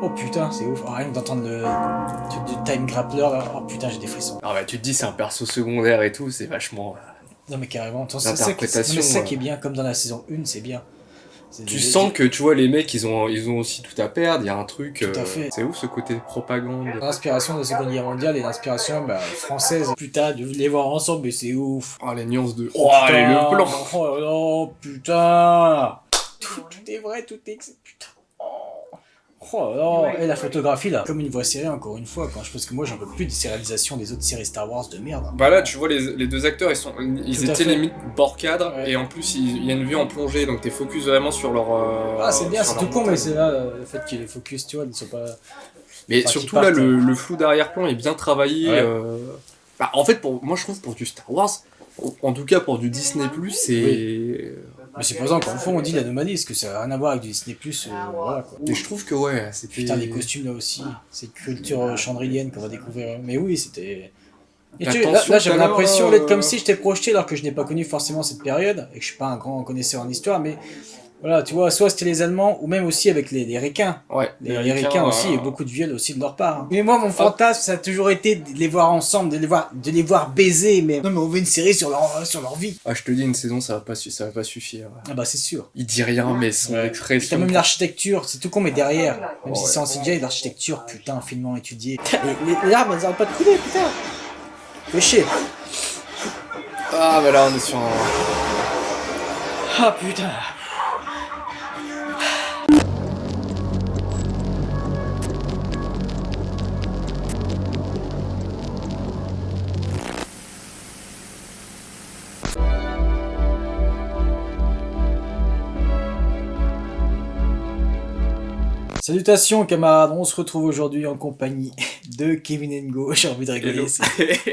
Oh putain, c'est ouf. Oh, rien que d'entendre le truc du time grappler là. Oh putain, j'ai des frissons. Ah bah tu te dis c'est un perso secondaire et tout, c'est vachement... Non mais carrément. Attends, c'est l'interprétation... ça qui est bien, comme dans la saison 1, c'est bien. Tu sens que, tu vois, les mecs, ils ont aussi tout à perdre, il y a un truc... Tout à fait. C'est ouf ce côté propagande. L'inspiration de la Seconde Guerre mondiale et l'inspiration française. Putain, de les voir ensemble, mais c'est ouf. Oh, les nuances de... Oh, Oh, allez, le plan. Oh là là, putain. Tout est vrai, tout est... Putain. Oh là là, et la photographie là, comme une vraie série encore une fois, quand je pense que moi j'en peux plus des réalisations des autres séries Star Wars de merde. Bah là, tu vois, les deux acteurs, ils étaient limite bord cadre, ouais. et en plus, il y a une vue en plongée, donc t'es focus vraiment sur leur... Ah c'est bien, c'est tout con, mais c'est là, le fait qu'il est focus, tu vois, ils sont pas... Mais enfin, surtout là, le flou d'arrière-plan est bien travaillé. Ouais. Bah, en fait, moi je trouve pour du Star Wars, en tout cas pour du Disney+, c'est... Oui. Mais c'est pour ça qu'en fond on dit l'anomalie, parce que ça n'a rien à voir avec du Disney+, voilà quoi. Et je trouve que ouais, c'était... Putain, les costumes là aussi, cette culture chandrilienne qu'on va découvrir. Mais oui, c'était... Et là j'avais l'impression d'être comme si j'étais projeté alors que je n'ai pas connu forcément cette période, et que je suis pas un grand connaisseur en histoire, mais... Voilà, tu vois, soit c'était les Allemands, ou même aussi avec les Ricains. Ouais, les Ricains aussi, et beaucoup de viols aussi de leur part. Hein. Mais moi, mon fantasme, ça a toujours été de les voir ensemble, de les voir baiser, mais... Non, mais on veut une série sur leur vie. Ah, je te dis, une saison, ça va pas suffire. Ah bah, c'est sûr. Il dit rien, mais son expression... T'as même l'architecture, c'est tout con, mais derrière. Même si c'est en CGI, l'architecture, putain, finement étudié. Les larmes, elles arrêtent pas de couler, putain. Fais chier. Ah, bah là, on est sur un... Ah, putain. Salutations camarades, on se retrouve aujourd'hui en compagnie de Kevin Ngo, j'ai envie de rigoler,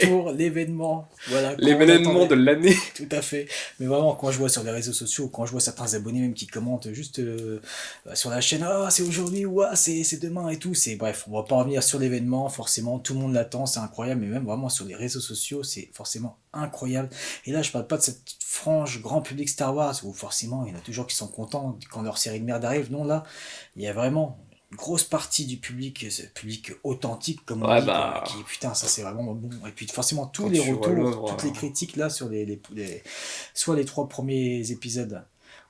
pour l'événement. Voilà, l'événement de l'année. Tout à fait, mais vraiment quand je vois sur les réseaux sociaux, quand je vois certains abonnés même qui commentent juste sur la chaîne, ah c'est aujourd'hui ou ah c'est demain et tout, bref, on va pas revenir sur l'événement, forcément tout le monde l'attend, c'est incroyable, mais même vraiment sur les réseaux sociaux, c'est forcément incroyable. Et là je parle pas de cette frange grand public Star Wars, où forcément il y en a toujours qui sont contents quand leur série de merde arrive, non là, il y a vraiment... une grosse partie du public, ce public authentique comme on dit, qui putain ça c'est vraiment bon. Et puis forcément tous les retours, toutes les critiques là sur soit les 3 premiers épisodes,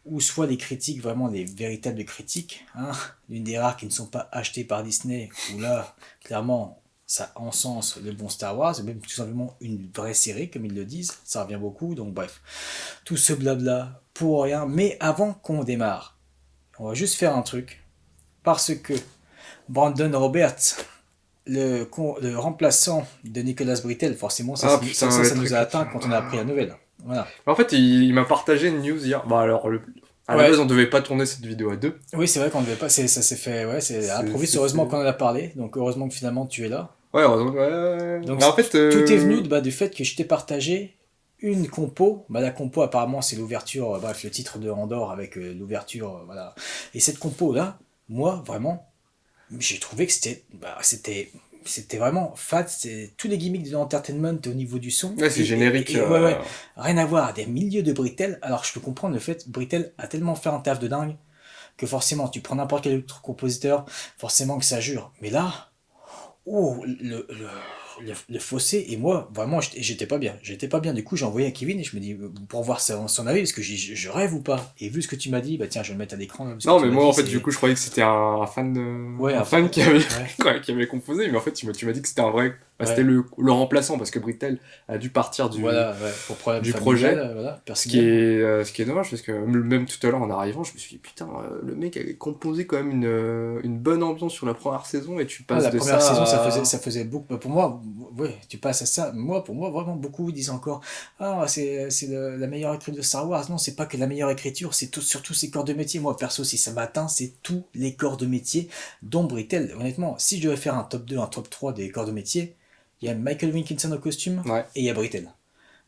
ou soit les critiques, vraiment les véritables critiques, hein, l'une des rares qui ne sont pas achetées par Disney, où là clairement ça encense le bon Star Wars, même tout simplement une vraie série comme ils le disent, ça revient beaucoup, donc bref, tout ce blabla pour rien. Mais avant qu'on démarre, on va juste faire un truc. Parce que Brandon Roberts, le remplaçant de Nicolas Britell, forcément, ça nous a atteint quand on a appris la nouvelle. Voilà. En fait, il m'a partagé une news hier. Bah alors, à la base, on devait pas tourner cette vidéo à 2. Oui, c'est vrai qu'on devait pas. Ça s'est fait. Ouais, c'est improviste. Heureusement qu'on en a parlé. Donc heureusement que finalement tu es là. Ouais, heureusement. Ouais. Donc en fait, tout est venu du fait que je t'ai partagé une compo. La compo apparemment c'est l'ouverture. Bref, le titre de Andorre avec l'ouverture. Voilà. Et cette compo là. Moi, vraiment, j'ai trouvé que c'était vraiment fat, tous les gimmicks de l'entertainment au niveau du son. Ouais, c'est générique. Ouais. Rien à voir, des milieux de Britell. Alors, je peux comprendre le fait, Britell a tellement fait un taf de dingue que forcément, tu prends n'importe quel autre compositeur, forcément que ça jure. Mais là, oh, le fossé, et moi vraiment j'étais pas bien, du coup j'ai envoyé à Kevin et je me dis pour voir son avis, parce que je rêve ou pas, et vu ce que tu m'as dit, bah tiens je vais le mettre à l'écran. Non mais moi en fait du coup je croyais que c'était un fan un fan qui avait composé, mais en fait tu m'as dit que c'était un vrai, c'était le remplaçant, parce que Britell a dû partir du projet, ce qui est dommage, parce que même tout à l'heure en arrivant je me suis dit putain, le mec avait composé quand même une bonne ambiance sur la première saison, et tu passes la de première ça saison ça faisait beaucoup pour moi. Oui, tu passes à ça. Pour moi, vraiment, beaucoup disent encore c'est la meilleure écriture de Star Wars. Non, c'est pas que la meilleure écriture, c'est surtout ses corps de métier. Moi, perso, si ça m'atteint, c'est tous les corps de métier, dont Britell. Honnêtement, si je devais faire un top 2, un top 3 des corps de métier, il y a Michael Wilkinson au costume et il y a Britell.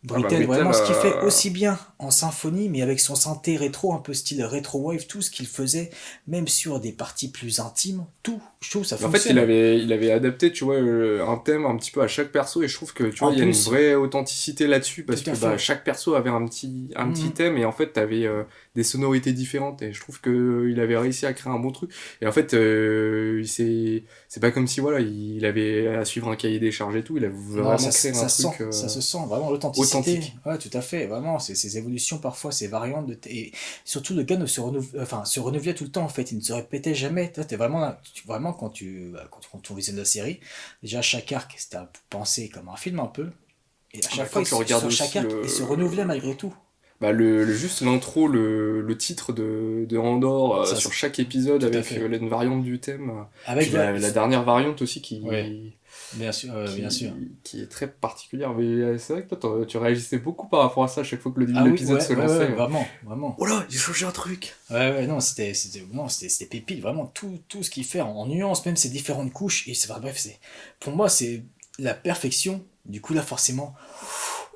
Britell, vraiment ce qu'il fait aussi bien en symphonie, mais avec son synthé rétro, un peu style rétro wave, tout ce qu'il faisait, même sur des parties plus intimes, tout, je trouve ça En fait, fonctionne. il avait adapté, tu vois, un thème un petit peu à chaque perso, et je trouve que, tu vois, En il y a une plus, vraie authenticité là-dessus, parce tout à que bah, fait. chaque perso avait un petit thème, et en fait, t'avais des sonorités différentes, et je trouve que il avait réussi à créer un bon truc. Et en fait, c'est pas comme si, voilà, il avait à suivre un cahier des charges et tout, il a Non, vraiment créé un truc ça se sent, vraiment l'authenticité. authentique. Ouais, tout à fait, vraiment, ces évolutions parfois, ces variantes, et surtout le gars ne se renouvelait, enfin, se renouvelait tout le temps en fait, il ne se répétait jamais. Toi, t'es vraiment, vraiment quand on visionne la série, déjà chaque arc c'était pensé comme un film un peu, et à Bah, chaque fois, quand tu regardes sur chaque aussi arc, il se renouvelait malgré tout. bah juste l'intro, le titre de Andorre Ça, sur chaque épisode tout à avec fait. une variante du thème. Avec, Puis ouais, la dernière variante aussi ouais, bien sûr. qui est très particulière. Mais c'est vrai que toi, tu réagissais beaucoup par rapport à ça à chaque fois que Ah oui, l'épisode se ouais, lançait. vraiment, vraiment. Oh là, j'ai changé un truc! Ouais, non, c'était pépite, vraiment, tout ce qu'il fait en nuances, même ses différentes couches, et c'est, enfin, bref, pour moi, c'est la perfection, du coup, là, forcément,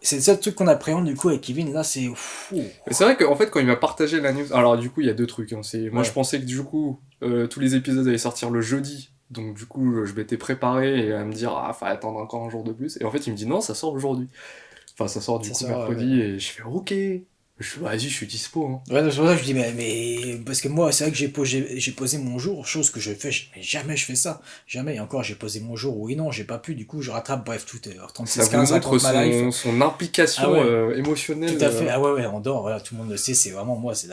c'est le seul truc qu'on appréhende, du coup, avec Kevin, là, c'est, fou. Mais c'est vrai qu'en fait, quand il m'a partagé la news. Alors, du coup, il y a deux trucs. Hein. Moi, je Ouais, pensais que du coup, tous les épisodes allaient sortir le jeudi. Donc, du coup, je m'étais préparé et à me dire, ah, faut attendre encore un jour de plus. Et en fait, il me dit, non, ça sort aujourd'hui. Enfin, ça sort du ça coup sera, mercredi et je fais ok. Vas-y, je suis dispo. Hein. Ouais, c'est pour ça que je dis, parce que moi, c'est vrai que j'ai posé mon jour, chose que je fais, mais jamais je fais ça. Jamais. Et encore, j'ai posé mon jour, oui, non, j'ai pas pu, du coup, je rattrape, bref, tout, Ça 36-15, vous montre raconte ma life. son Ah implication ouais, tout émotionnelle. à fait. Ah ouais, on dort, voilà, tout le monde le sait, c'est vraiment moi, c'est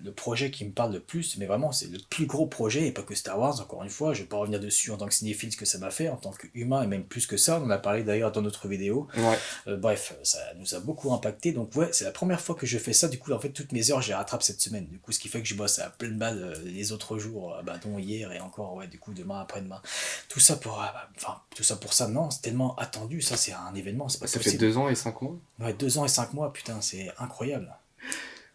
le projet qui me parle le plus, mais vraiment, c'est le plus gros projet, et pas que Star Wars, encore une fois, je vais pas revenir dessus en tant que cinéphile, ce que ça m'a fait, en tant qu'humain, et même plus que ça, on en a parlé d'ailleurs dans notre vidéo. Ouais. Bref, ça nous a beaucoup impacté, donc ouais, c'est la première fois que je fais ça, du coup, en fait, toutes mes heures, je les rattrape cette semaine, du coup, ce qui fait que je bosse à pleine balle les autres jours, bah, dont hier, et encore, ouais, du coup, demain, après-demain. Tout ça pour ça, non, c'est tellement attendu, ça, c'est un événement, c'est pas Ça fait possible. 2 ans et 5 mois. Ouais, 2 ans et 5 mois, putain, c'est incroyable.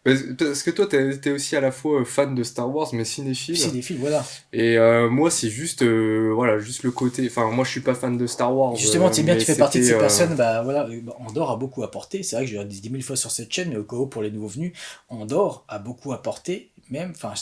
Parce que toi, t'es aussi à la fois fan de Star Wars, mais cinéphile. Cinéphile, voilà. Et moi, c'est juste, voilà, juste le côté. Enfin, moi, je suis pas fan de Star Wars, Justement, c'est bien, mais tu fais partie de c'était. ces personnes, bah voilà, Andorre a beaucoup apporté, c'est vrai que je l'ai dit 10 000 fois sur cette chaîne, mais au cas où pour les nouveaux venus, Andorre a beaucoup apporté, même, enfin,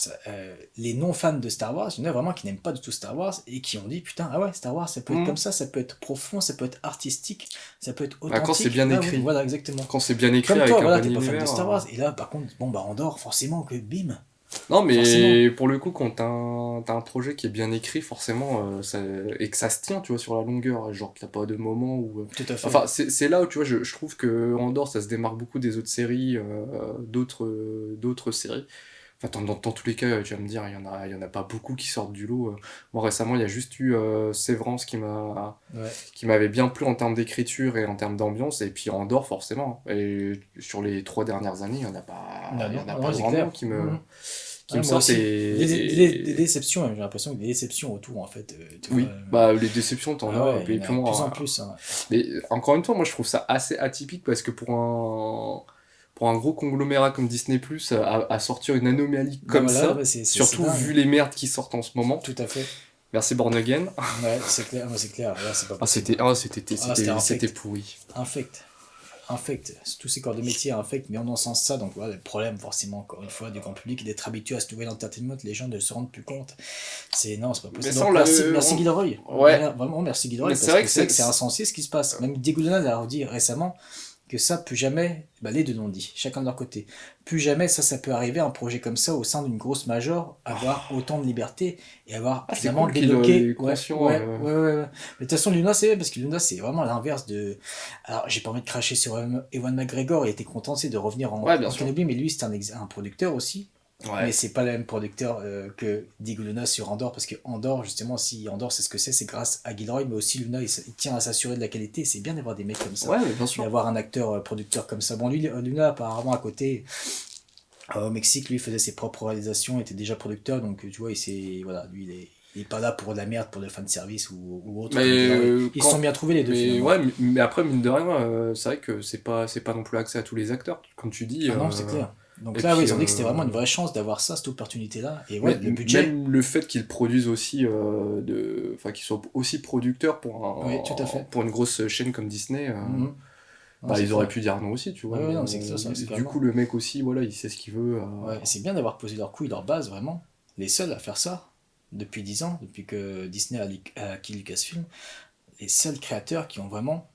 les non-fans de Star Wars, il y en a vraiment qui n'aiment pas du tout Star Wars, et qui ont dit, putain, ah ouais, Star Wars, ça peut être comme ça peut être profond, ça peut être artistique, ça peut être Bah, quand c'est authentique, bien là, oui, écrit. voilà, exactement. Quand c'est bien écrit Comme avec toi, un voilà, bon t'es pas fan de univers. Star Wars, et là, par contre, bon, bah Andorre, forcément, que bim, Non, forcément. mais pour le coup, quand t'as un projet qui est bien écrit, forcément, et que ça se tient, tu vois, sur la longueur, genre qu'il n'y a pas de moment où. Tout à fait. Enfin, c'est là où, tu vois, je trouve que Andorre, ça se démarque beaucoup des autres séries, d'autres séries. Enfin, dans tous les cas, tu vas me dire, il y en a pas beaucoup qui sortent du lot. Moi, récemment, il y a juste eu Sévrance Ouais. qui m'avait bien plu en termes d'écriture et en termes d'ambiance, et puis Andorre, forcément. Et sur les 3 dernières années, Non, il y en a non, pas c'est vraiment clair. Mhm. qui Ouais, me moi sortent. aussi. Des déceptions, même, j'ai l'impression que des déceptions autour, en fait. Tu vois, Oui, bah les déceptions, t'en ah as. ouais, il Et y en puis a de plus moi, en plus, hein. mais encore une fois, moi je trouve ça assez atypique parce que pour un gros conglomérat comme Disney+, à sortir une anomalie Bah comme voilà, ça, bah c'est surtout dingue. vu les merdes qui sortent en ce moment, Tout à fait. merci Born Again, Ouais, c'est clair, ouais, c'est clair. Là, c'est pas possible. c'était c'était Infect. pourri. Infect. Infect. Tous ces corps de métier infect, mais on en sens ça. Donc voilà, le problème, forcément, encore une fois, du grand public, d'être habitué à ce nouvel entertainment, les gens ne se rendent plus compte. Non, c'est pas Mais possible. ça, Donc merci on- Gilroy. ouais, Vraiment, merci mais Gilroy, c'est parce vrai que que c'est vrai que c'est insensé ce qui se passe. Même Diego Luna l'a dit récemment que ça peut jamais, bah, les deux l'ont dit, chacun de leur côté, plus jamais ça peut arriver, un projet comme ça au sein d'une grosse major, avoir autant de liberté et avoir ah, c'est finalement cool qu'il est débloqué, conscient. ouais. Mais de toute façon, Luna, c'est parce que Luna, c'est vraiment l'inverse de. Alors, j'ai pas envie de cracher sur Ewan McGregor, il était content, c'est de revenir Ouais, bien en sûr. Kenobi, mais lui, c'est un producteur aussi. Mais Ouais. c'est pas le même producteur que Diego Luna sur Andorre, parce que Andorre, justement, si Andorre c'est ce que c'est grâce à Gilroy, mais aussi Luna, il tient à s'assurer de la qualité. C'est bien d'avoir des mecs comme ça, Ouais, mais bien sûr. d'avoir un acteur producteur comme ça. Bon, lui, Luna, apparemment, à côté, au Mexique, lui, il faisait ses propres réalisations, était déjà producteur, donc tu vois, voilà, lui, il est pas là pour de la merde, pour le fanservice ou autre, Mais comme Gilroy. Ils se sont bien trouvés les deux, mais finalement. ouais, mais après mine de rien, c'est vrai que c'est pas non plus accès à tous les acteurs, comme tu dis. Ah non, c'est clair. Donc Et là, oui, puis ils ont dit que c'était vraiment une vraie chance d'avoir ça, cette opportunité-là. Et ouais, mais le budget, même le fait qu'ils produisent aussi enfin qu'ils soient aussi producteurs oui, tout à fait. pour une grosse chaîne comme Disney, Mhm. Non, ils auraient pu dire non aussi, tu vois. Ouais, non, c'est que ça, du coup, le mec aussi, voilà, il sait ce qu'il veut. Ouais, c'est bien d'avoir posé leur couille, leur base, vraiment. Les seuls à faire ça, depuis 10 ans, depuis que Disney a acquis Lucasfilm, les seuls créateurs qui ont vraiment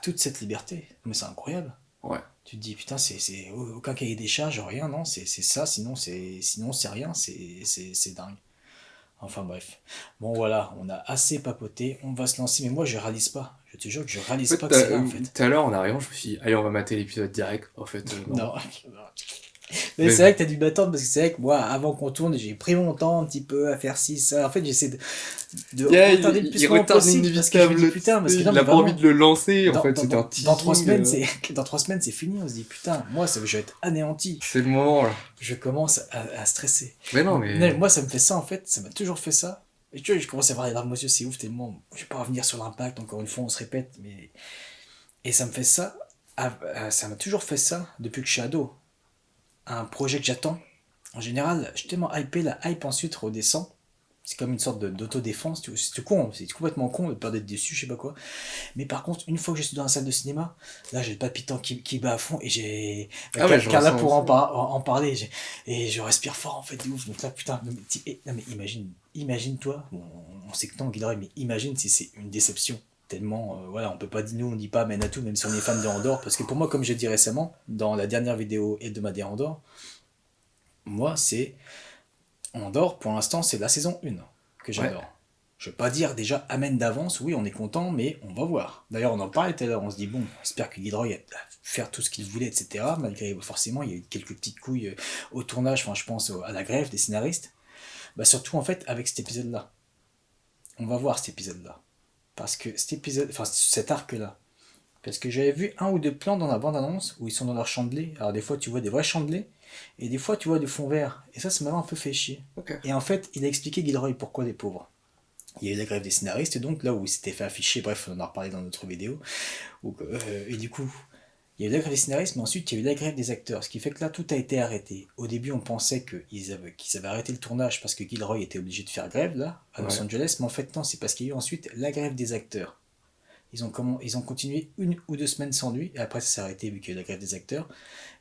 toute cette liberté. Mais c'est incroyable. Ouais. Tu te dis, putain, c'est aucun cahier des charges, rien, non, c'est ça, sinon c'est rien, c'est dingue. Enfin bref. Bon voilà, on a assez papoté, on va se lancer, mais moi je réalise pas. Je te jure que je réalise pas que c'est là en fait. Tout à l'heure en arrivant, je me suis dit, allez, on va mater l'épisode direct. En fait, non. Non. Mais c'est vrai que t'as dû m'attendre parce que c'est vrai que moi, avant qu'on tourne, j'ai pris mon temps un petit peu à faire ci, ça. En fait, j'essaie de retarder le plus possible parce que je me dis putain, parce que il a pas envie de le lancer. En fait, c'était un teasing. Dans 3 semaines, c'est fini. On se dit putain, moi, je vais être anéanti. C'est le moment là. Je commence à stresser. Mais non, mais. Moi, ça me fait ça en fait. Ça m'a toujours fait ça. Et tu vois, je commence à avoir les larmes aux yeux, c'est ouf tellement. Je vais pas revenir sur l'impact. Encore une fois, on se répète, mais et ça me fait ça. Ça m'a toujours fait ça depuis que je suis ado. Un projet que j'attends, en général, je suis tellement hypé, la hype ensuite redescend. C'est comme une sorte d'autodéfense, c'est con, c'est complètement con de peur d'être déçu, je sais pas quoi. Mais par contre, une fois que je suis dans la salle de cinéma, là j'ai le palpitant qui bat à fond et j'ai. Carla pour en parler, et je respire fort en fait, de ouf. Donc là, putain, non, mais imagine-toi, bon, on sait que non, Guillermo, mais imagine si c'est une déception. Tellement, voilà, on peut pas dire, nous on dit pas mène à tout, même si on est fan de Andorre, parce que pour moi, comme j'ai dit récemment, dans la dernière vidéo hebdomadaire Andorre, moi c'est Andorre, pour l'instant, c'est la saison 1 que j'adore. Ouais. Je veux pas dire déjà amène d'avance, oui, on est content, mais on va voir. D'ailleurs, on en parlait tout à l'heure, on se dit, bon, j'espère que Guillermo va faire tout ce qu'il voulait, etc. Malgré, forcément, il y a eu quelques petites couilles au tournage, enfin, je pense à la grève des scénaristes. Surtout, en fait, avec cet épisode-là. On va voir cet épisode-là. Parce que cet arc-là. Parce que j'avais vu 1 ou 2 plans dans la bande-annonce où ils sont dans leur chandelet. Alors des fois tu vois des vrais chandelets et des fois tu vois du fond vert. Et ça m'avait un peu fait chier. Okay. Et en fait, il a expliqué Guillermo pourquoi les pauvres. Il y a eu la grève des scénaristes, et donc là où il s'était fait afficher, bref, on en a reparlé dans notre vidéo. Et du coup, il y a eu la grève des scénaristes, mais ensuite il y a eu la grève des acteurs. Ce qui fait que là, tout a été arrêté. Au début, on pensait qu'ils avaient arrêté le tournage parce que Guillermo était obligé de faire grève, là, à Los Angeles. Mais en fait, non, c'est parce qu'il y a eu ensuite la grève des acteurs. Ils ont continué 1 ou 2 semaines sans lui, et après ça s'est arrêté vu qu'il y a eu la grève des acteurs.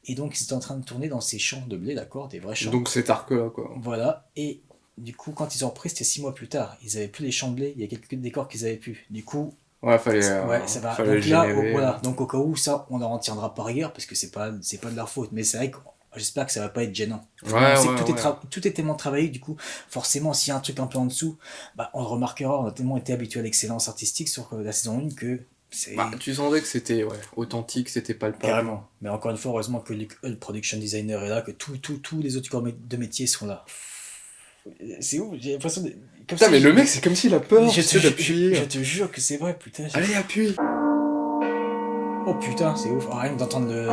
Et donc, ils étaient en train de tourner dans ces champs de blé, d'accord, des vrais champs. Donc cet arc-là, quoi. Voilà, et du coup, quand ils ont repris, c'était 6 mois plus tard. Ils avaient plus les champs de blé, il y a quelques décors qu'ils avaient plus. Du coup, ouais, fallait ça va. Donc là, voilà. Donc au cas où, ça, on en tiendra par rigueur, parce que c'est pas de leur faute. Mais c'est vrai que j'espère que ça va pas être gênant. On sait que tout est tellement travaillé, du coup, forcément, s'il y a un truc un peu en dessous, on le remarquera. On a tellement été habitué à l'excellence artistique sur la saison 1 que tu sentais que c'était authentique, c'était palpable. Carrément. Mais encore une fois, heureusement que Luke Hull, production designer, est là, que tous les autres corps de métier sont là. C'est ouf, j'ai l'impression de... Putain, mais le mec, c'est comme s'il a peur d'appuyer. Je te jure que c'est vrai, putain. Allez, appuie. Oh putain, c'est ouf. Rien que d'entendre le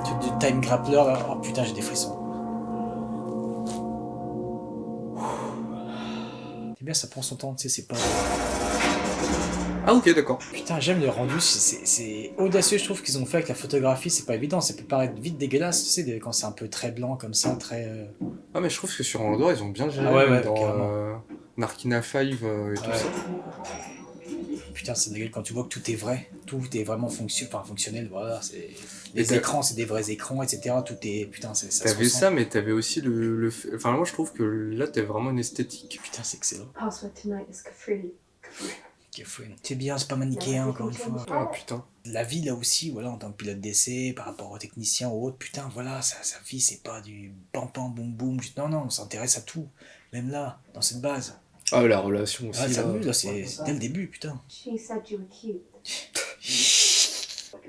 truc du time grappler, là. Oh putain, j'ai des frissons. C'est bien, ça prend son temps, tu sais, c'est pas... Ah ok, d'accord. Putain, j'aime le rendu, c'est audacieux, je trouve qu'ils ont fait avec la photographie, c'est pas évident, ça peut paraître vite dégueulasse, tu sais, quand c'est un peu très blanc comme ça, très... Ah mais je trouve que sur Andorre, ils ont bien géré dans Narkina 5 et tout ça. Putain, c'est dégueulasse quand tu vois que tout est vrai, tout est vraiment fonctionnel, voilà, les écrans, c'est des vrais écrans, etc., tout est... Putain, ça se T'avais ça, mais t'avais aussi le... Enfin, moi je trouve que là, t'as vraiment une esthétique. Putain, c'est excellent. Password tonight is Kafrine. C'est bien, c'est pas manichéen encore une fois. Oh putain. La vie là aussi, voilà, en tant que pilote d'essai, par rapport aux techniciens ou autres, putain, voilà, sa vie c'est pas du pam pam boum boum. Non, on s'intéresse à tout. Même là, dans cette base. Ah, la relation aussi. Là, c'est dès le début, putain.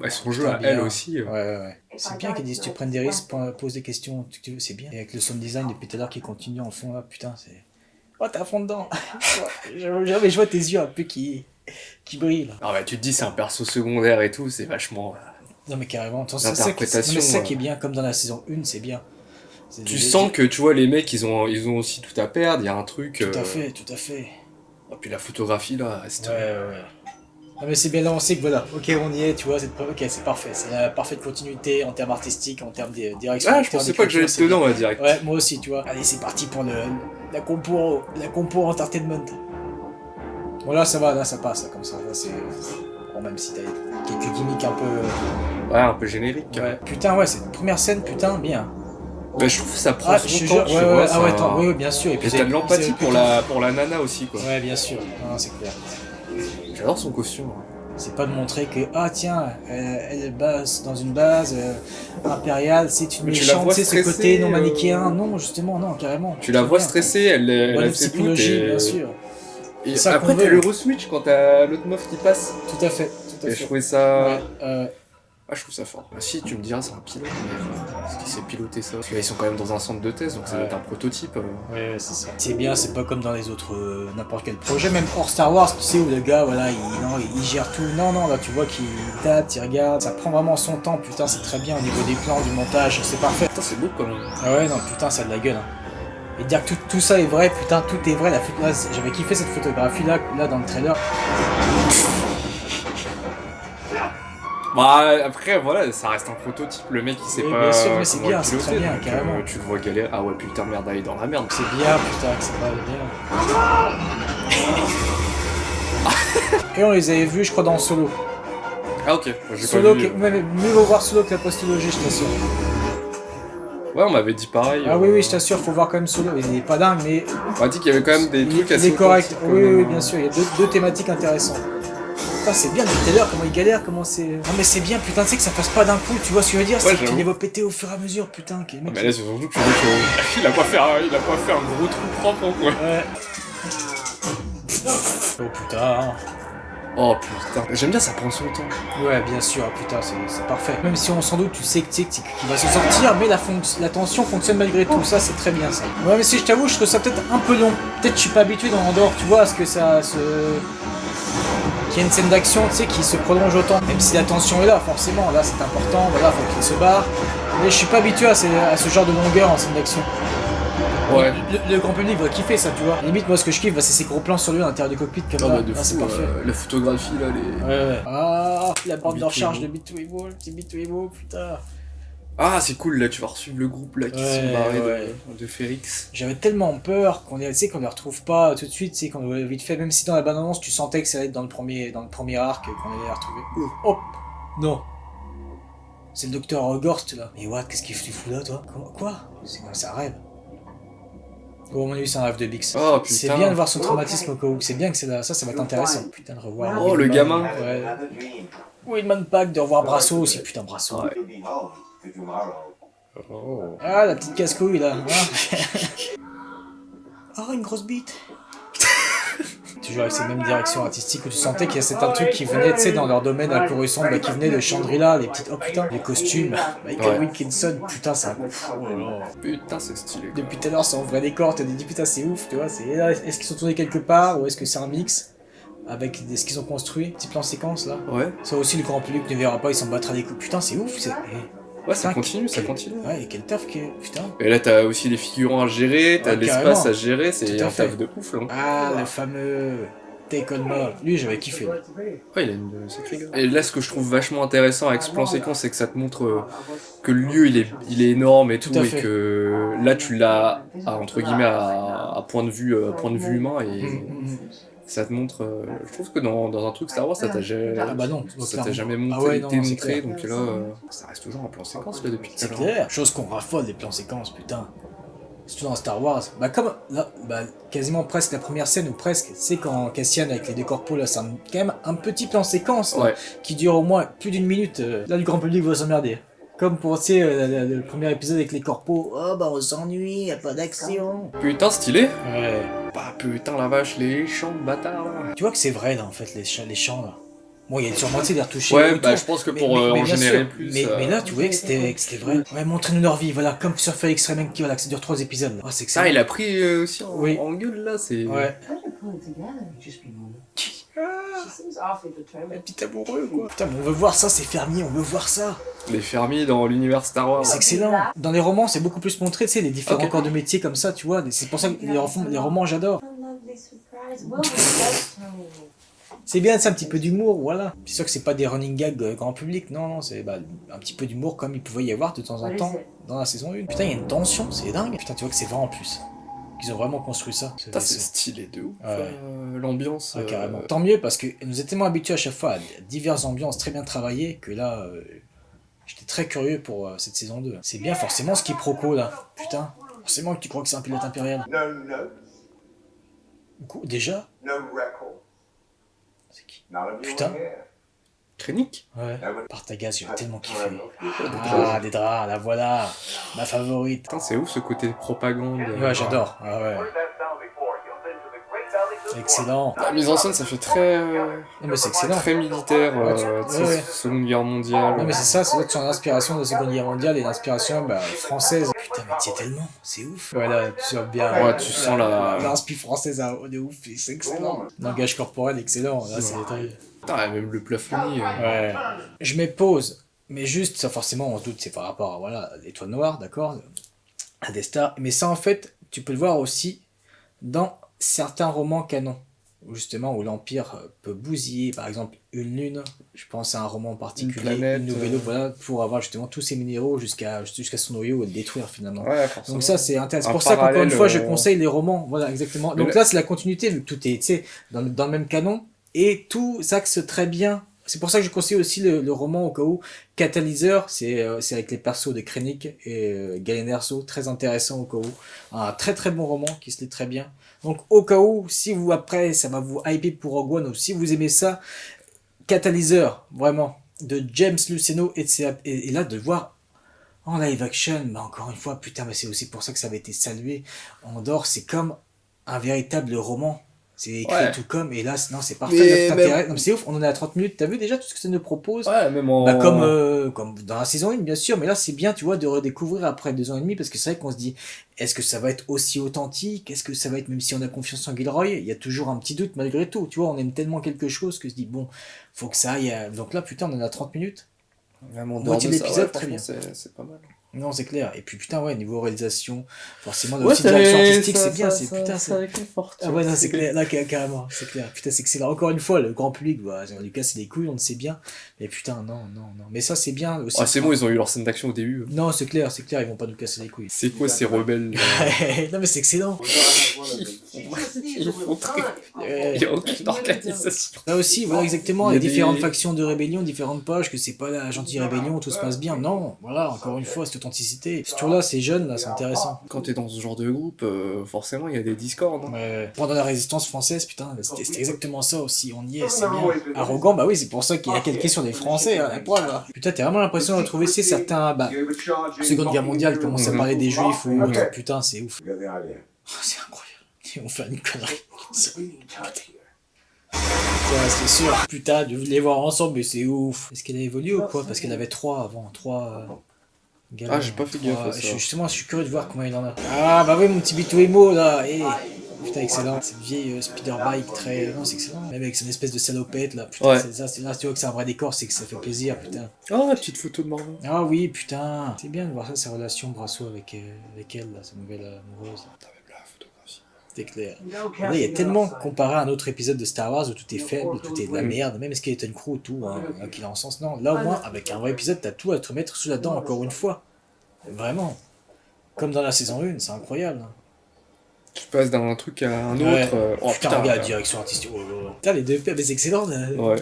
Son jeu à elle aussi. Ouais. C'est bien qu'ils disent tu prennes des risques, pose des questions, c'est bien. Et avec le sound design depuis tout à l'heure qui continue en fond là, putain, c'est. Oh, t'es à fond dedans. Je vois tes yeux un peu qui brillent. Là. Ah bah tu te dis c'est un perso secondaire et tout, c'est vachement... Non mais carrément, c'est ça qui est bien, comme dans la saison 1, c'est bien. Tu sens que tu vois les mecs ils ont aussi tout à perdre, il y a un truc... Tout à fait. Et puis la photographie là, c'est... Ouais. Non mais c'est bien là, on sait que voilà, ok on y est, tu vois, c'est parfait, c'est la parfaite continuité en termes artistiques, en termes de direction. Ah je pensais pas que j'allais être dedans direct. Ouais, moi aussi, tu vois. Allez, c'est parti pour la compo entertainment. Bon là ça va, là ça passe, là, comme ça, là c'est... Bon, même si t'as quelques gimmicks un peu... Ouais, un peu générique. Ouais. Putain, ouais, cette première scène, putain, bien. Bah, je trouve que ça prend son temps, tu vois. Ah ouais, attends, oui, bien sûr. Et puis t'as de l'empathie pour la nana aussi, quoi. Ouais, bien sûr. Non, c'est clair. J'adore son costume. C'est pas de montrer que, ah tiens, elle base dans une base impériale, c'est une méchante, c'est ce côté non manichéen. Non, justement, non, carrément. Tu la vois stressée, elle a ses doutes et... bien sûr. Et après, t'as le switch quand t'as l'autre meuf qui passe. Tout à fait, tout à fait. Et je trouvais ça... Ouais, Ah, je trouve ça fort. Ah si, tu me diras, c'est un pilote, mais est-ce qu'il sait piloter ça? Parce qu'ils sont quand même dans un centre de thèse, donc ça doit être un prototype. Ouais, c'est ça. C'est bien, c'est pas comme dans les autres, n'importe quel projet, même hors Star Wars, tu sais, où le gars, voilà, il gère tout. Non, là, tu vois qu'il date, il regarde, ça prend vraiment son temps, putain, c'est très bien au niveau des plans, du montage, c'est parfait. Putain, c'est beau quand même. Ah ouais, non, putain, ça a de la gueule, hein. Et dire que tout ça est vrai, putain, tout est vrai, j'avais kiffé cette photographie-là, dans le trailer. Bah après voilà, ça reste un prototype, le mec il sait pas bien sûr, mais c'est bien, piloter, c'est très bien, carrément. Tu le vois galérer, ah ouais putain merde, elle est dans la merde. C'est bien, putain, que c'est pas bien. Et on les avait vus, je crois, dans Solo. Ah ok, j'ai Solo, pas vu. mieux vaut voir Solo que la postologie, je t'assure. Ouais, on m'avait dit pareil. Ah oui, je t'assure, faut voir quand même Solo. Il est pas dingue, mais... On m'a dit qu'il y avait quand même des trucs assez... Il est correct, oui, bien sûr, il y a deux thématiques intéressantes. Putain, c'est bien depuis tout à l'heure, comment il galère, comment c'est... Non mais c'est bien, putain, tu sais que ça passe pas d'un coup, tu vois ce que je veux dire? C'est qu'il va péter au fur et à mesure, putain. Mais là, c'est surtout que tu dis qu'il a pas fait un gros trou propre, quoi. Ouais. Oh putain. Oh putain. J'aime bien, ça prend son temps. Ouais, bien sûr, putain, c'est parfait. Même si on s'en doute, tu sais qu'il va se sortir, mais la tension fonctionne malgré tout, ça c'est très bien ça. Ouais, mais si je t'avoue, je trouve ça peut-être un peu long. Peut-être je suis pas habitué dans Andorre, tu vois, à ce que ça se... qu'il y ait une scène d'action, tu sais, qui se prolonge autant. Même si la tension est là, forcément, là c'est important, voilà, faut qu'il se barre. Mais je suis pas habitué à ce genre de longueur en scène d'action. Ouais. Le grand public va kiffer ça, tu vois. Limite, moi ce que je kiffe, c'est ces gros plans sur lui à l'intérieur du cockpit comme ça. Bah c'est parfait. La photographie là, les... Ouais. Ah, la bande de recharge de Bit2Evo, le petit Bit2Evo, putain. Ah, c'est cool, là, tu vas resuivre le groupe là qui sont barrés de Férix. J'avais tellement peur qu'on les retrouve pas tout de suite, tu sais, qu'on les vite fait, même si dans la bande-annonce tu sentais que ça allait être dans le premier arc qu'on allait les retrouver. Hop. Non. C'est le docteur Gorst là. Mais what, qu'est-ce qu'il fout là, toi? Quoi? C'est un rêve. Oh mon dieu, c'est un rêve de Bix. Oh, putain. C'est bien de voir son traumatisme au cas où. C'est bien que ça va être intéressant. Putain, de revoir. Oh, le gamin. Ouais. Windman Pack, de revoir Brasso aussi. Putain, Brasso. Ouais. Oh. Ah, la petite casse-couille là. Oh, une grosse bite. Toujours avec ces mêmes directions artistiques où tu sentais qu'il y a certains trucs qui venaient, tu sais, dans leur domaine à Coruscant, qui venaient de Shangri-La, les petites... Oh putain, les costumes, Michael Wilkinson, putain, ça... Oh là là. Putain, c'est stylé. Quoi. Depuis tout à l'heure, c'est en vrai décor, t'as dit putain, c'est ouf, tu vois, est-ce qu'ils sont tournés quelque part, ou est-ce que c'est un mix avec ce qu'ils ont construit, petit plan séquence là. Ouais. Ça aussi, le grand public ne verra pas, il s'en battra les coups. Putain, c'est ouf, c'est... Ouais, ça continue. Ouais, et quel taf que... Putain. Et là, t'as aussi les figurants à gérer, t'as l'espace à gérer, c'est un taf de ouf, là. Ah, le fameux... Take on More. Lui, j'avais kiffé. Ouais, il a une sacrée gueule. Et là, ce que je trouve vachement intéressant avec ce plan séquence, c'est que ça te montre que le lieu, il est énorme et tout et que là, tu l'as, entre guillemets, à point de vue humain et... Ça te montre, je trouve que dans un truc Star Wars, ça t'a jamais, jamais montré, montré, donc là, ça reste toujours un plan séquence là depuis tout à l'heure. C'est clair, chose qu'on raffole des plans séquences, putain. Surtout dans Star Wars. Bah comme, là, quasiment presque la première scène, ou presque, c'est quand Cassian avec les deux corpos, là, c'est quand même un petit plan séquence, là, qui dure au moins plus d'une minute. Là, le grand public va s'emmerder. Comme pour, tu sais, le premier épisode avec les corpos, oh bah on s'ennuie, y'a pas d'action. Putain, stylé. Ouais. Bah putain la vache, les champs de bâtards là. Tu vois que c'est vrai là en fait, les champs là. Bon, il y a sûrement des retouchés. Ouais, bah je pense que pour en générer plus. Mais là, tu voyais que c'était vrai. Ouais, montrez-nous leur vie, voilà, comme sur Félix Remeng qui, voilà, que ça dure 3 épisodes. Là. Oh, c'est excellent. Ah, il a pris aussi en gueule là, c'est. Ouais. Un petit amoureux quoi. Putain, mais on veut voir ça, ces fermiers, on veut voir ça. Les fermiers dans l'univers Star Wars. C'est excellent. Dans les romans, c'est beaucoup plus montré, tu sais, les différents corps de métier comme ça, tu vois. C'est pour ça que les romans, j'adore. C'est bien, c'est un petit peu d'humour, voilà. C'est sûr que c'est pas des running gags grand public, non, c'est un petit peu d'humour comme il pouvait y avoir de temps en temps dans la saison 1. Putain, il y a une tension, c'est dingue. Putain, tu vois que c'est vrai en plus. qu'ils ont vraiment construit ça. C'est stylé de ouf, l'ambiance. Carrément. Tant mieux, parce que nous étions tellement habitués à chaque fois à diverses ambiances très bien travaillées, que là, j'étais très curieux pour cette saison 2. C'est bien forcément ce quiproquo là. Putain, forcément que tu crois que c'est un pilote impérial. Déjà? C'est qui? Putain. Krennic? Ouais. Partagaz, j'ai tellement kiffé. Ah, des draps, la voilà. Ma favorite. Putain, c'est ouf ce côté propagande. Ouais, j'adore. Ah ouais. Excellent. La mise en scène, ça fait très. Non, mais c'est excellent. Très militaire, Seconde Guerre mondiale. Non, mais c'est ça, c'est son inspiration de la Seconde Guerre mondiale et l'inspiration française. Putain, mais t'y es tellement, c'est ouf. Voilà, tu sens bien. Ouais, tu sens l'inspi française de ouf, c'est excellent. Langage corporel, excellent. Là, c'est détaillé. Putain, même le plafonnier. Ouais. Je mets pause, mais juste, ça forcément, on se doute, c'est par rapport à voilà, l'étoile noire, d'accord, à des stars. Mais ça, en fait, tu peux le voir aussi dans certains romans canons, justement, où l'Empire peut bousiller, par exemple, une lune, je pense à un roman en particulier, une nouvelle eau, voilà, pour avoir justement tous ces minéraux jusqu'à son noyau et le détruire finalement. Ouais, donc ça, c'est intéressant. C'est pour ça qu'encore une fois, je conseille les romans, voilà, exactement. Donc là, c'est la continuité, vu que tout est, tu sais, dans le même canon, et tout s'axe très bien. C'est pour ça que je conseille aussi le roman au cas où. Catalyseur, c'est avec les persos de Krennic et Galen Erso, très intéressant au cas où. Un très très bon roman qui se lit très bien. Donc au cas où, si vous après ça va vous hyper pour Rogue One, ou si vous aimez ça, Catalyseur, vraiment, de James Luceno, et là de voir en live action, bah encore une fois, putain, mais c'est aussi pour ça que ça avait été salué. Andorre, c'est comme un véritable roman. C'est écrit tout comme, et là, non, c'est parfait. Non, mais c'est ouf, on en est à 30 minutes. T'as vu déjà tout ce que ça nous propose? Ouais, même en... Bah, comme dans la saison 1, bien sûr, mais là, c'est bien, tu vois, de redécouvrir après 2 ans et demi, parce que c'est vrai qu'on se dit, est-ce que ça va être aussi authentique? Est-ce que ça va être, même si on a confiance en Gilroy, il y a toujours un petit doute malgré tout. Tu vois, on aime tellement quelque chose que se dit, bon, faut que ça aille. Donc là, putain, on en a 30 minutes. Moitié de l'épisode, très bien. C'est pas mal. Non, c'est clair. Et puis putain, ouais, niveau réalisation, forcément, dans aussi direction artistique, c'est bien. C'est putain, c'est. Ah ouais, non, c'est clair. Là, carrément, c'est clair. Putain, c'est excellent. Encore une fois, le grand public, bah, on lui casse les couilles, on le sait bien. Mais putain, non. Mais ça, c'est bien aussi. Ah, c'est bon, ils ont eu leur scène d'action au début. Non, c'est clair, ils vont pas nous casser les couilles. C'est quoi ces rebelles? Non, mais c'est excellent. Ils font très. Il y a aucune organisation. Là aussi, voilà exactement, il y a différentes factions de rébellion, différentes pages, que c'est pas la gentille rébellion, tout se passe bien. Non, voilà, encore une fois, cette authenticité. Ce tour-là, c'est jeune, là, c'est intéressant. Quand t'es dans ce genre de groupe, forcément, il y a des discords. Hein. Pendant la résistance française, putain, c'était exactement ça aussi, on y est, c'est bien. Arrogant, bah oui, c'est pour ça qu'il a calqué sur des Français, hein, la preuve. Là. Putain, t'as vraiment l'impression de retrouver certains, Seconde Guerre mondiale, commencent à parler des juifs ou autre, putain, c'est ouf. C'est incroyable. On fait une connerie. C'est sûr, putain, de les voir ensemble, mais c'est ouf. Est-ce qu'elle a évolué ou quoi? Parce qu'elle avait 3 avant, 3... j'ai pas fait gaffe à ça. Justement, je suis curieux de voir comment il en a. Ah, bah oui, mon petit Bitoemo, là, putain, excellent. Cette vieille speeder bike très... Non, c'est excellent. Même avec son espèce de salopette, là, putain, c'est là, tu vois que c'est un vrai décor, c'est que ça fait plaisir, putain. Oh, la petite photo de Marvin. Ah oui, putain. C'est bien de voir ça, sa relation Brasso avec elle, là, sa nouvelle amoureuse. C'est clair. Là, il y a tellement comparé à un autre épisode de Star Wars où tout est faible, tout est de la merde, même Skeleton Crew, tout, qu'il a en sens. Non, là au moins, avec un vrai épisode, t'as tout à te mettre sous la dent encore une fois. Vraiment. Comme dans la saison 1, c'est incroyable. Tu passes d'un truc à un autre. Putain, regarde, direction artistique. Putain, les deux, mais c'est excellent. Ouais.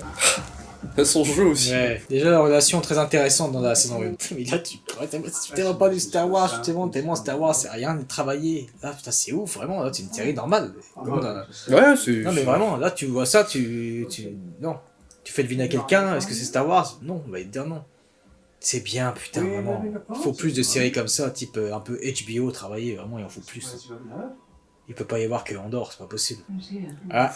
Son jeu aussi. Ouais. Déjà, la relation très intéressante dans la saison 1. Mais là, tu t'aimes pas du Star Wars, tellement Star Wars, c'est rien de travaillé. Là, putain, c'est ouf, vraiment. Là, c'est une série normale. Ouais, c'est. Non, mais vraiment, là, tu vois ça, non. Tu fais deviner à quelqu'un, est-ce que c'est Star Wars? Non, on va te dire non. C'est bien, putain, vraiment. Il faut plus de séries comme ça, type un peu HBO, travailler, vraiment, il en faut plus. Il peut pas y avoir que Andorre, c'est pas possible. Ah.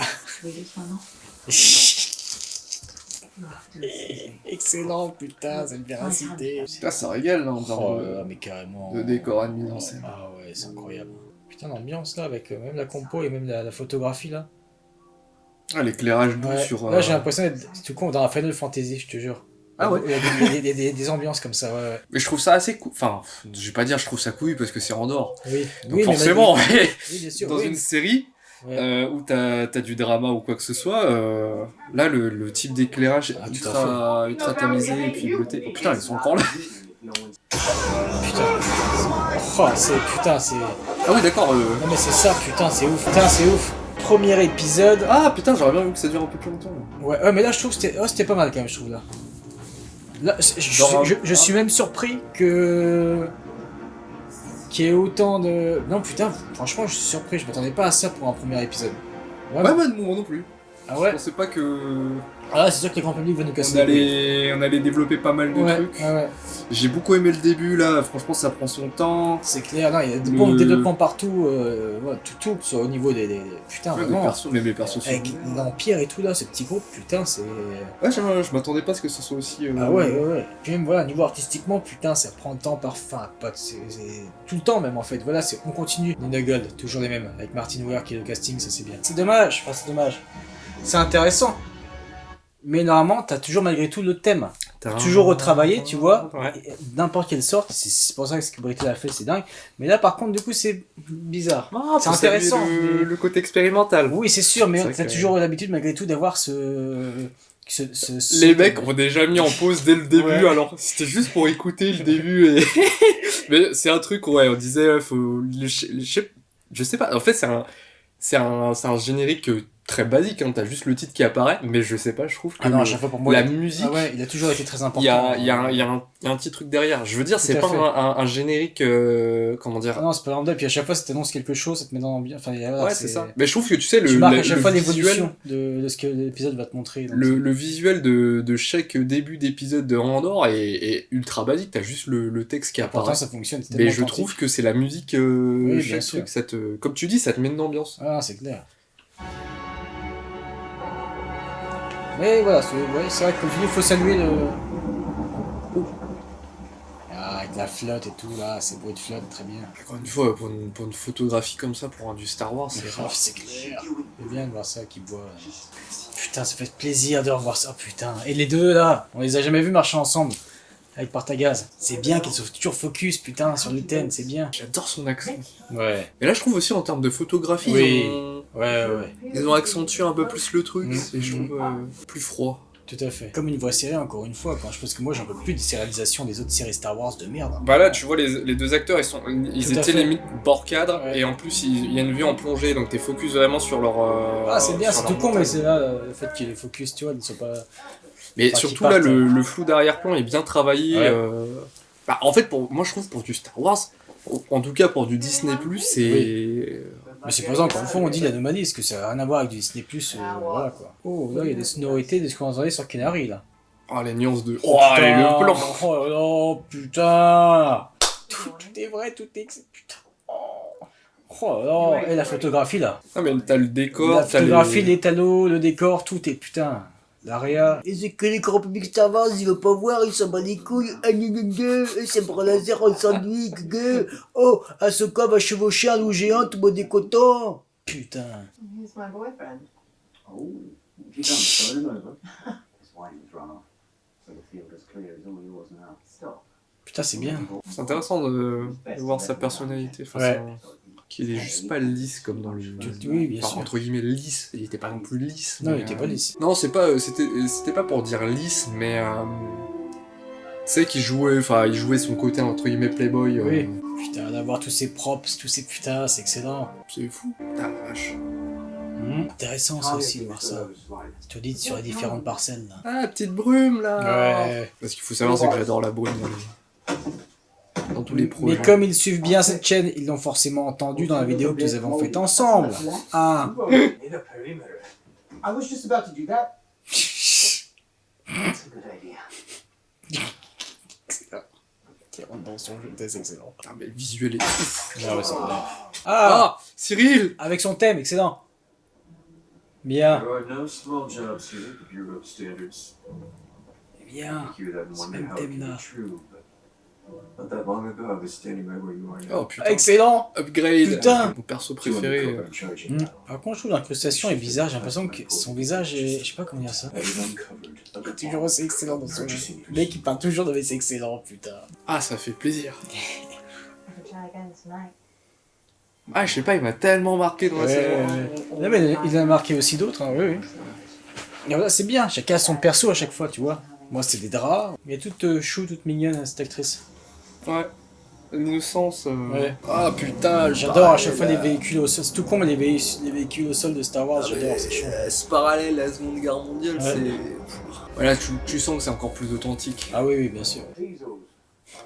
Excellent, putain, cette véracité. Putain, ça régale, là, en termes mais carrément. de décor et de mise en scène. Ah ouais, c'est incroyable. Putain, l'ambiance, là, avec même la compo et même la photographie, là. Ah, l'éclairage doux sur... Là, j'ai l'impression d'être tout con dans la Final Fantasy, je te jure. Ah ouais. Il y a des ambiances comme ça, ouais. Mais je trouve ça assez cool. Enfin, je vais pas dire je trouve ça cool parce que c'est Andorre. Oui. Donc forcément, oui, bien sûr, dans une série où t'as du drama ou quoi que ce soit, là le type d'éclairage est ultra tamisé et puis bleuté. Oh putain, ils sont encore là. Putain. Oh, c'est Ah oui, d'accord. Non mais c'est ça, putain, c'est ouf. Putain, c'est ouf. Premier épisode. Ah putain, j'aurais bien vu que ça dure un peu plus longtemps. Ouais, mais là je trouve que c'était pas mal quand même, je trouve là. Là, je suis même surpris que qu'il y ait autant de... Non putain, franchement je suis surpris, je m'attendais pas à ça pour un premier épisode. Vraiment. Ouais, moi non plus. Ah ouais. Je pensais pas que... Ah là, c'est sûr que les grands publics vont nous casser. On allait développer pas mal de trucs. Ouais. J'ai beaucoup aimé le début là, franchement ça prend son temps. C'est clair, non, il y a des bons développements partout, tout soit au niveau des putain, ouais, vraiment. Même les persos avec l'Empire et tout là, ce petit groupe, putain, c'est... Ouais, je m'attendais pas à ce que ce soit aussi... Ah ouais. Puis même, voilà, niveau artistiquement, putain, ça prend le temps c'est tout le temps même en fait, voilà, on continue. Les Nuggles, toujours les mêmes, avec Martin Weir qui est le casting, ça c'est bien. C'est dommage. C'est intéressant. Mais normalement, t'as toujours malgré tout le thème. Toujours retravaillé, tu vois. Ouais. N'importe quelle sorte, c'est pour ça que ce que Brittle a fait, c'est dingue. Mais là, par contre, du coup, c'est bizarre. C'est intéressant. Le côté expérimental. Oui, c'est sûr, mais t'as toujours l'habitude, malgré tout, d'avoir Les mecs ont déjà mis en pause dès le début, alors c'était juste pour écouter le début. Et... mais c'est un truc, on disait, je sais pas, en fait, c'est un générique très basique, hein. T'as juste le titre qui apparaît, mais je sais pas, je trouve que à chaque fois pour moi, la musique... Ah ouais, il a toujours été très important. Il y a un petit truc derrière. Je veux dire, c'est pas un générique... comment dire... Ah non, c'est pas lambda, puis à chaque fois, ça t'annonce quelque chose, ça te met dans l'ambiance... Enfin, ouais, c'est ça. Mais je trouve que, tu sais, tu marques à chaque fois l'évolution de ce que l'épisode va te montrer. Le visuel de chaque début d'épisode de Andorre est ultra basique, t'as juste le texte qui apparaît. Pourtant, ça fonctionne, mais je trouve que c'est la musique, chaque truc, ça te... Comme tu dis, ça te met une ambiance. Ah, c'est clair. Mais voilà, c'est vrai que comme tu dis, il faut saluer le... Ah, avec la flotte et tout, là, ces bruits de flotte, très bien. Encore une fois, pour une photographie comme ça, pour un du Star Wars, c'est rare. C'est clair. C'est bien de voir ça, qui boit. Putain, ça fait plaisir de revoir ça, putain. Et les deux, là, on les a jamais vus marcher ensemble. Avec Partagaz. C'est bien qu'ils soient toujours focus, putain, sur l'Uten, c'est bien. J'adore son accent. Ouais. Et là, je trouve aussi, en termes de photographie, ils ont accentué un peu plus le truc, et je trouve plus froid. Tout à fait. Comme une vraie série, encore une fois, parce que moi, j'en peux plus de ces réalisations des autres séries Star Wars de merde. Bah là, tu vois, les deux acteurs, ils étaient limite bord cadre, et en plus, il y a une vue en plongée, donc t'es focus vraiment sur leur... ah, c'est bien, c'est tout con, mais c'est là, le fait qu'il est focus, tu vois, ils ne sont pas... Mais surtout là, le flou d'arrière-plan est bien travaillé. Bah, en fait, moi je trouve pour du Star Wars, en tout cas pour du Disney+, c'est... Mais c'est pour ça qu'en fond on dit l'anomalie, parce que ça n'a rien à voir avec du Disney+, voilà quoi. Oh, là il y a des sonorités de ce qu'on entendait sur Canary là. Oh, les nuances de... Oh, allez, le plan. Oh non, putain. Tout est vrai, tout est... Putain. Oh non, et la photographie là. Ah mais t'as le décor, la photographie, les talons, le décor, tout est putain... L'Aria. Et c'est que les grands publics Star Wars, ils veulent pas voir, ils s'en battent les couilles. Et c'est pour laser en sandwich. Oh, Ahsoka va chevaucher un loup géant tout beau des cotons. Putain. He's my boyfriend. Oh, you don't phone him over. His wife has run off, so the field is clear. He's all yours now. Stop. Putain, c'est bien. C'est intéressant de voir sa personnalité. Enfin, qu'il est juste pas lisse comme dans le... Oui, bien sûr. Entre guillemets, lisse. Il était pas non plus lisse. Non, il était pas lisse. Non, c'était pas pour dire lisse, mais... tu sais qu'il jouait, il jouait son côté entre guillemets playboy. Oui. Putain, d'avoir tous ces props, tous ces putains, c'est excellent. C'est fou. Putain, la vache. Intéressant ça aussi de voir ça. Tu dis sur les différentes parcelles là. Ah, la petite brume là. Ouais. Parce qu'il faut savoir, c'est que j'adore la brume dans tous les projets. Mais comme ils suivent bien cette chaîne, ils l'ont forcément entendu dans la vidéo que nous avons faite ensemble. Ah. I was just about to do that. That's a good idea. Excellent. Qui rentre dans son jeu, c'est excellent. Ah, mais le visuel est ouf. Ah ouais, c'est vrai. Ah, Cyril. Avec son thème, excellent. Bien. There are no small jobs here at the Bureau of Standards. Bien. You hear that and Ce wonder même how it can thème-là. be true, but not that long ago, I was standing right where you are now. Oh putain. Excellent. Upgrade. Putain. Mon perso Two préféré. undercover charging. Par contre, je trouve l'incrustation est bizarre. J'ai l'impression que son visage est... Je sais pas comment dire ça. I've uncovered a Il est toujours aussi excellent dans son jeu. Le mec, il parle toujours de mais c'est excellent, putain. Ah, ça fait plaisir. I could try again tonight. Ah, je sais pas, il m'a tellement marqué dans la série. Non, mais il a marqué aussi d'autres, hein, oui. Et voilà, c'est bien. Chacun a son perso à chaque fois, tu vois. Moi, c'est des draps. Elle est toute chou, toute mignonne, cette actrice. Ouais. l'innocence. Ouais. Ah putain, J'adore à chaque fois les véhicules au sol. C'est tout con, mais les véhicules au sol de Star Wars, j'adore, c'est chaud. Ce parallèle à la Seconde Guerre mondiale, Ouais. c'est. Voilà, tu sens que c'est encore plus authentique. Ah oui, bien sûr. Pizos.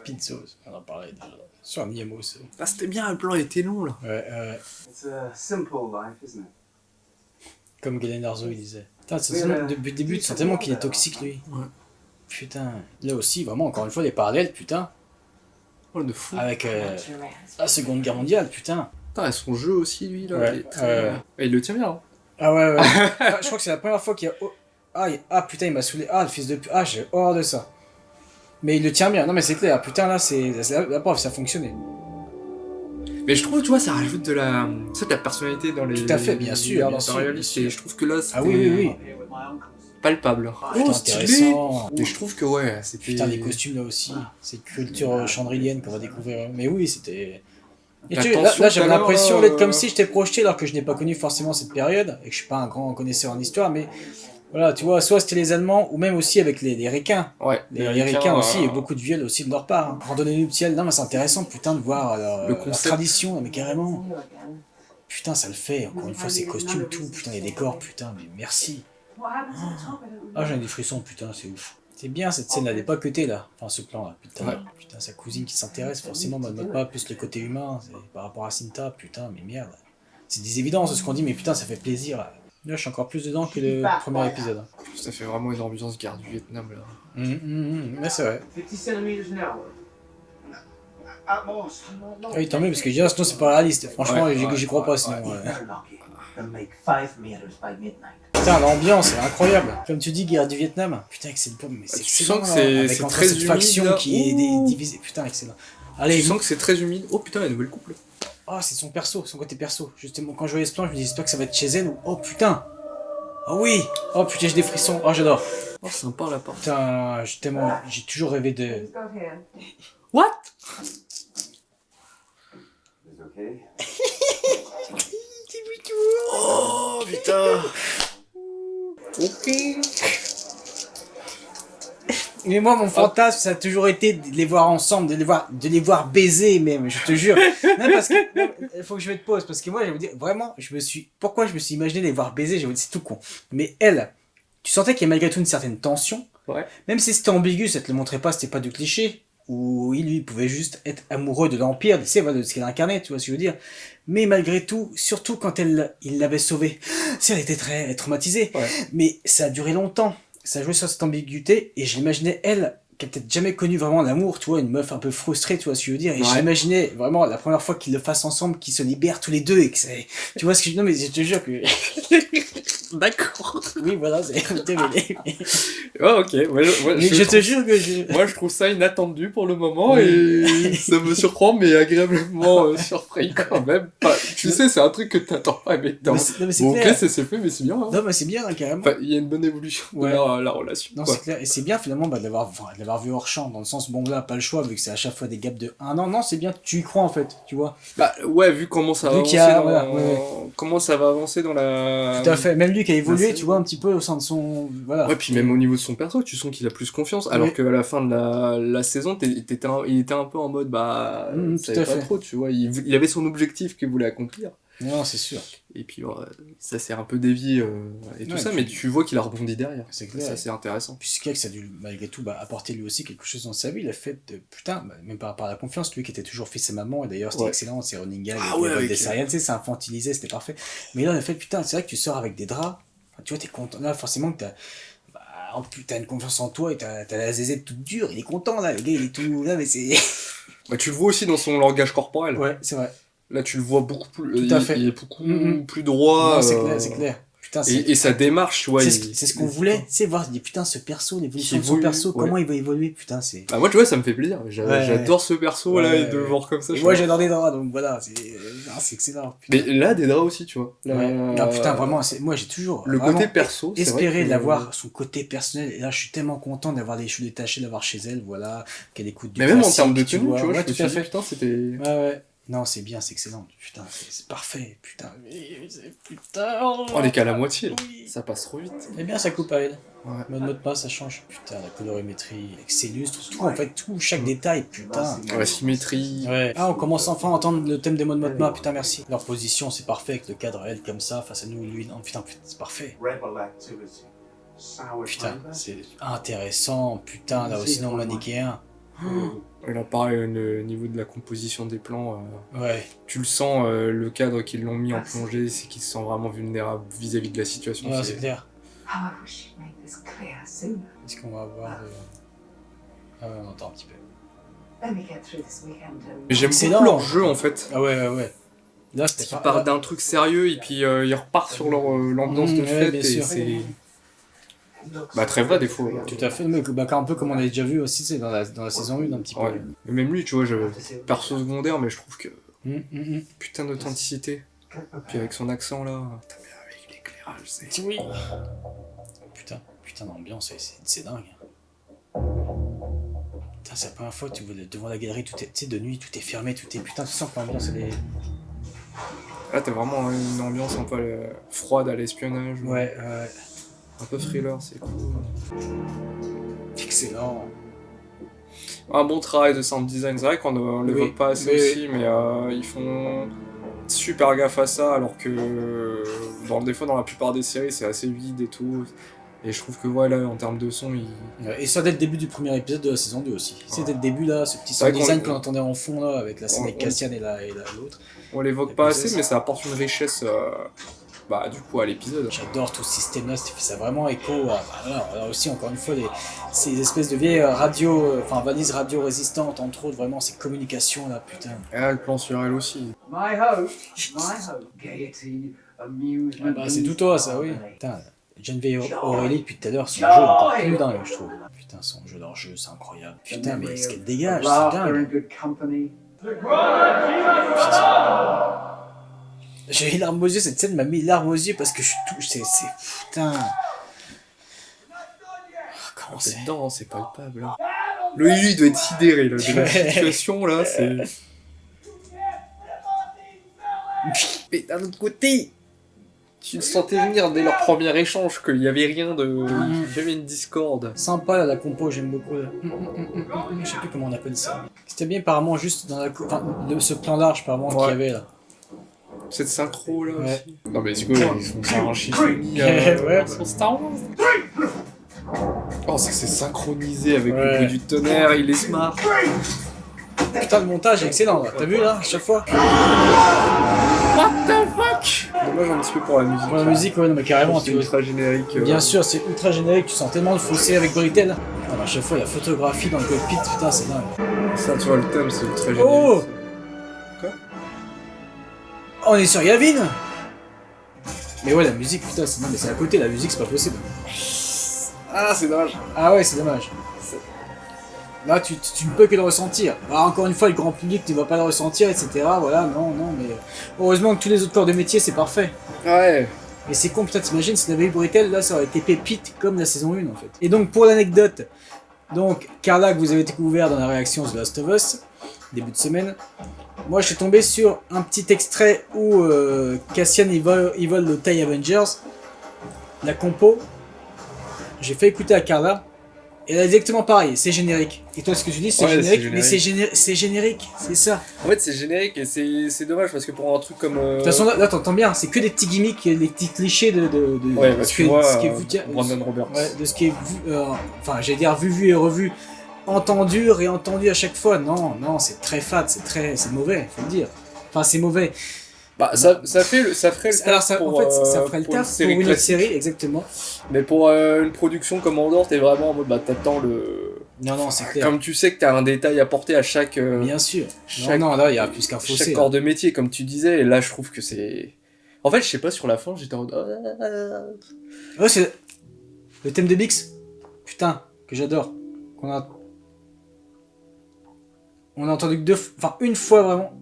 Pizzos, on en parlait déjà. Sur un IMO, ça. Ah, c'était bien, le plan était long là. Ouais. It's a simple life, isn't it? Comme Galen Arzo, il disait. Putain, depuis le début, tu sens tellement qu'il est toxique, lui. Ouais. Putain. Là aussi, vraiment, encore une fois, les parallèles, putain. Oh, de fou. Avec la Seconde Guerre mondiale, putain. Putain, et son jeu aussi, lui, là. Ouais, il est très- Et il le tient bien, hein. Ah ouais. Ah, je crois que c'est la première fois qu'il y a... Ah putain, il m'a saoulé. Ah, le fils de pute. Ah, j'ai horreur de ça. Mais il le tient bien. Non, mais c'est clair. Putain, là, la preuve, ça a fonctionné. Mais je trouve, tu vois, ça rajoute de la personnalité dans les. Tout à fait, bien sûr, bien dans sûr, réaliste, bien sûr. et je trouve que là, c'était Ah oui. Here with my uncles. palpable. Putain, Stylé. intéressant. Et je trouve que, ouais, c'était. Putain, les costumes, là aussi. C'est culture chandrilienne qu'on va découvrir. Mais oui, c'était... Et La tu sais, tension là j'avais tout à l'heure, l'impression d'être comme si j'étais projeté alors que je n'ai pas connu forcément cette période et que je suis pas un grand connaisseur en histoire, mais voilà, tu vois, soit c'était les Allemands ou même aussi avec les Ricains. Ouais, Les Ricains aussi, et beaucoup de viols aussi de leur part. Hein. Randonnée nuptiale, non mais c'est intéressant putain de voir Le leur concept. tradition, non, mais carrément. You again. Putain ça le fait, encore une fois ces costumes, tout, putain les décors, putain mais merci. What happens at the top? I don't Ah know. j'en ai des frissons, putain c'est ouf. C'est bien cette scène là, elle est pas cutée là, enfin ce plan là, putain. Ouais. Putain sa cousine qui s'intéresse forcément, mode pas plus le côté humain, c'est par rapport à Cinta, putain mais merde. C'est des évidences de ce qu'on dit mais putain ça fait plaisir. Là je suis encore plus dedans que le premier épisode. Ça fait vraiment une ambiance guerre du Vietnam, là. Mais c'est vrai. 50 centimeters an hour. At most. Ah oui tant mieux parce que je dis, sinon c'est pas réaliste, franchement j'y crois pas sinon. If they're lucky, they'll make 5 meters by midnight. Putain, l'ambiance est incroyable. Comme tu dis, guerre du Vietnam. Putain, excellent. Mais c'est Tu excellent. sens que c'est- là, avec c'est entre très cette humide, faction là. qui est Ouh. divisée. Putain, excellent. Allez, Tu sens que c'est très humide. Oh putain, la nouvelle couple. oh, c'est son perso, son côté perso. Justement, quand je voyais ce plan, je me dis, j'espère que ça va être chez elle. Ou... Oh putain. Oh oui. Oh putain, j'ai des frissons. Oh, j'adore. Oh, sympa la part. Putain, j'ai toujours rêvé de. Let's go here. What? It's okay. Oh putain. Ok. Mais moi, mon fantasme, ça a toujours été de les voir ensemble, de les voir baiser même, je te jure. Non, parce que, il faut que je mette pause, parce que moi, je vais vous dire, vraiment, pourquoi je me suis imaginé les voir baiser, je vais vous dire, c'est tout con. Mais elle, tu sentais qu'il y a malgré tout une certaine tension. Ouais. Même si c'était ambigu, ça te le montrait pas, c'était pas du cliché. Où lui, il pouvait juste être amoureux de l'Empire, tu sais, voilà, de ce qu'elle incarnait, tu vois ce que je veux dire. Mais malgré tout, surtout quand il l'avait sauvée, si elle était très traumatisée. Ouais. Mais ça a duré longtemps. Ça a joué sur cette ambiguïté, et je l'imaginais, elle, qui a peut-être jamais connu vraiment l'amour, tu vois, une meuf un peu frustrée, tu vois ce que je veux dire. Et Ouais. j'imaginais vraiment la première fois qu'ils le fassent ensemble, qu'ils se libèrent tous les deux, et que c'est. Tu vois ce que je. Non, mais je te jure que. D'accord. Oui, voilà, c'est. Oh ok. Ouais, Mais je te jure que je. Moi je trouve ça inattendu pour le moment Oui. et ça me surprend mais agréablement surpris quand même. Pas- tu sais c'est un truc que t'attends pas mais Non, mais c'est bon, ok clair. c'est fait mais c'est bien. Hein. Non, mais c'est bien, hein, carrément. Enfin il y a une bonne évolution Ouais. de la relation. Non, quoi. c'est clair. Et c'est bien finalement de l'avoir vu hors champ, dans le sens, bon là, pas le choix, vu que c'est à chaque fois des gaps de 1 an. Non, c'est bien, tu y crois en fait, tu vois. Bah ouais vu comment ça va Vu avancer qu'il y a- dans voilà, ouais. comment ça va avancer dans la. Tout à fait. Même lui qui a évolué, c'est- tu vois, un petit peu au sein de son. Voilà. Ouais, puis même au niveau de son perso, tu sens qu'il a plus confiance. Alors Oui. qu'à la fin de la saison, il était un peu en mode, bah, Tout savait à pas fait. trop, tu vois. Il avait son objectif qu'il voulait accomplir. Non, c'est sûr. Et puis, ça s'est un peu dévié et tout Ouais, ça, et mais puis- tu vois qu'il a rebondi derrière. C'est clair. Ça, c'est intéressant. Puis c'est clair que ça a dû, malgré tout, apporter lui aussi quelque chose dans sa vie. Le fait de, putain, même par rapport à la confiance, lui qui était toujours fils et maman, et d'ailleurs c'était Ouais. excellent, c'est running gag, Ah avec ouais, les vols avec- des Syriens, tu sais, c'est infantilisé, c'était parfait. Mais là, le fait, putain, c'est vrai que tu sors avec des draps, enfin, tu vois, t'es content. Là, forcément que t'as une confiance en toi et t'as la zézette toute dure, il est content là, le gars il est tout là, mais c'est. Bah, tu le vois aussi dans son langage corporel. Ouais, c'est vrai. Là, tu le vois beaucoup plus. Tout à fait. Il est beaucoup Mhm. plus droit. Non, c'est clair, c'est clair. Putain, Et sa démarche, tu vois. c'est ce qu'on voulait, c'est voir, il dit putain, ce perso, l'évolution Il de son évolue, perso, ouais. comment il va évoluer, putain, c'est. Bah, moi, tu vois, ça me fait plaisir. J'adore ce perso là, Ouais, et de le ouais. voir comme ça. Et je moi sais j'adore des draps, donc voilà, c'est excellent. pas. Mais là, des draps aussi, tu vois. Là, Ouais. Ah, putain, vraiment, moi j'ai toujours Le vraiment côté perso, c'est vrai espéré que- d'avoir son côté personnel. Et là, je suis tellement content d'avoir les cheveux détachés, d'avoir chez elle, voilà, qu'elle écoute du Mais même en classique, termes de tenue, tu vois, ouais, je me tout suis à dit, fait. putain, c'était. Ouais, ouais. Non, c'est bien, c'est excellent. Putain, c'est parfait. Putain, On est qu'à la moitié, là. Oui. Ça passe trop vite. C'est bien, ça coupe à elle. Ouais. Mode pas, ça change. Putain, la colorimétrie, avec ses lustres, tout, en fait, tout, chaque détail, putain. La symétrie. Ouais. Ah, on commence enfin à entendre le thème des modes Motma, putain, merci. Leur position, c'est parfait, avec le cadre, elle, comme ça, face à nous, lui, non, putain, c'est parfait. Putain, c'est intéressant, putain, là aussi, non, manichéen. Et là, pareil, au niveau de la composition des plans, Ouais. tu le sens, le cadre qu'ils l'ont mis en plongée, c'est qu'ils se sentent vraiment vulnérables vis-à-vis de la situation. Ouais, c'est clair. Est-ce Est-ce qu'on va avoir Ah ouais, on entend un petit peu. Mais j'aime Excellent. beaucoup leur jeu, en fait. Ah ouais. Là, c'était Ils partent d'un truc sérieux, et puis ils repartent sur leur l'ambiance de ouais, fête, bien et sûr. c'est... Bah, très vrai, des fois. Tout à fait, mais un peu comme on avait déjà vu aussi, c'est dans la saison 1 un petit peu. Ouais. Mais même lui, tu vois, perso secondaire, mais je trouve que... Hum. Putain d'authenticité. Puis avec son accent, là... Putain, mais avec l'éclairage, c'est... Oui. Putain d'ambiance, c'est dingue. Putain, c'est la première fois que tu vois devant la galerie, tout est, tu sais, de nuit, tout est fermé, tout est... Putain, tu sens que l'ambiance, elle est... Là, t'as vraiment une ambiance un peu froide à l'espionnage. Ouais. Un peu thriller, c'est cool. Excellent. Un bon travail de sound design, c'est vrai qu'on l'évoque pas assez aussi, mais ils font super gaffe à ça, alors que des fois dans la plupart des séries c'est assez vide et tout. Et je trouve que voilà, en termes de son, Et ça dès le début du premier épisode de la saison 2 aussi. C'est dès le début là, ce petit vrai sound qu'on- design qu'on entendait en fond là, avec la scène avec Cassian et l'autre. on l'évoque pas assez, mais ça apporte une richesse du coup à l'épisode. J'adore tout ce système là, ça fait ça vraiment écho à... Là aussi, encore une fois, ces espèces de vieilles radios, valises radio résistantes, entre autres, vraiment ces communications là, putain. Ah, le plan sur elle aussi. C'est tout toi ça, oui. Putain, Geneviève Aurélie depuis tout à l'heure, son jeu est encore plus dingue, je trouve. Putain, leur jeu, c'est incroyable. Putain, mais ce qu'elle dégage, c'est dingue. J'ai eu larmes aux yeux, cette scène m'a mis larmes aux yeux parce que je suis tout... C'est... Putain... Comment C'est c'est... dedans, c'est palpable. Hein. Lui, il doit être sidéré là, de la situation là, c'est... Mais d'un autre côté, tu le sentais venir dès leur premier échange qu'il n'y avait rien de... J'avais une discorde. Sympa là, la compo, j'aime beaucoup. Là. Je sais plus comment on appelle ça. C'était bien apparemment juste dans ce plan large apparemment qu'il y avait là. Cette synchro là Ouais. aussi. Non mais c'est quoi, ils font ça un chiffonnier Ouais. sur Star Wars. Oh, c'est que c'est synchronisé avec le bruit du tonnerre, il est smart. Putain, le montage est excellent là. T'as vu là, à chaque fois? What the fuck? Dommage un petit peu pour la musique. Pour la musique, ouais, non mais carrément, C'est tu vois. ultra générique. Bien sûr, c'est ultra générique, tu sens tellement le fossé avec Britel. À chaque fois, la photographie dans le cockpit, putain, c'est dingue. Ça, tu vois, le thème, c'est ultra générique. Oh! Quoi? On est sur Yavin! Mais ouais, la musique, putain, non mais c'est à côté, la musique, c'est pas possible. Ah, c'est dommage. Ah ouais, c'est dommage. Là, tu ne peux que le ressentir. Alors, encore une fois, le grand public ne va pas le ressentir, etc. Voilà, non, mais... Heureusement que tous les autres corps de métier, c'est parfait. Ouais. Mais c'est con, putain, t'imagines, si on avait eu Britel, là, ça aurait été pépite comme la saison 1, en fait. Et donc, pour l'anecdote, donc, Carla, que vous avez découvert dans la réaction The Last of Us, début de semaine, moi, je suis tombé sur un petit extrait où Cassian, il vole le TIE Avengers, la compo. J'ai fait écouter à Carla, et elle a exactement pareil, c'est générique. Et toi, ce que tu dis, c'est générique, mais c'est générique, c'est ça. En fait, c'est générique et c'est dommage parce que pour un truc comme. De toute façon, là t'entends bien, c'est que des petits gimmicks, des petits clichés de Ouais, bah, ce tu qui vois, est vu. Brandon Roberts. Ouais, de ce qui est vu, j'allais dire vu et revu, entendu, réentendu à chaque fois. Non, c'est très fade, c'est mauvais, faut le dire. Enfin, c'est mauvais. Bah, ça ferait le taf. Alors, ça, pour, en fait, ça ferait le pour une taf pour série une autre classique. série, exactement. Mais pour une production comme Andor, t'es vraiment en mode, bah, t'attends le. Non, c'est clair. Comme tu sais que t'as un détail apporté à chaque. Bien sûr. chaque- Non, là, il y a plus qu'un fossé. Chaque là. corps de métier, comme tu disais, et là, je trouve que c'est. En fait, je sais pas, sur la fin, j'étais en mode. Ouais, c'est le thème de Bix. Putain, que j'adore. On a entendu que une fois vraiment.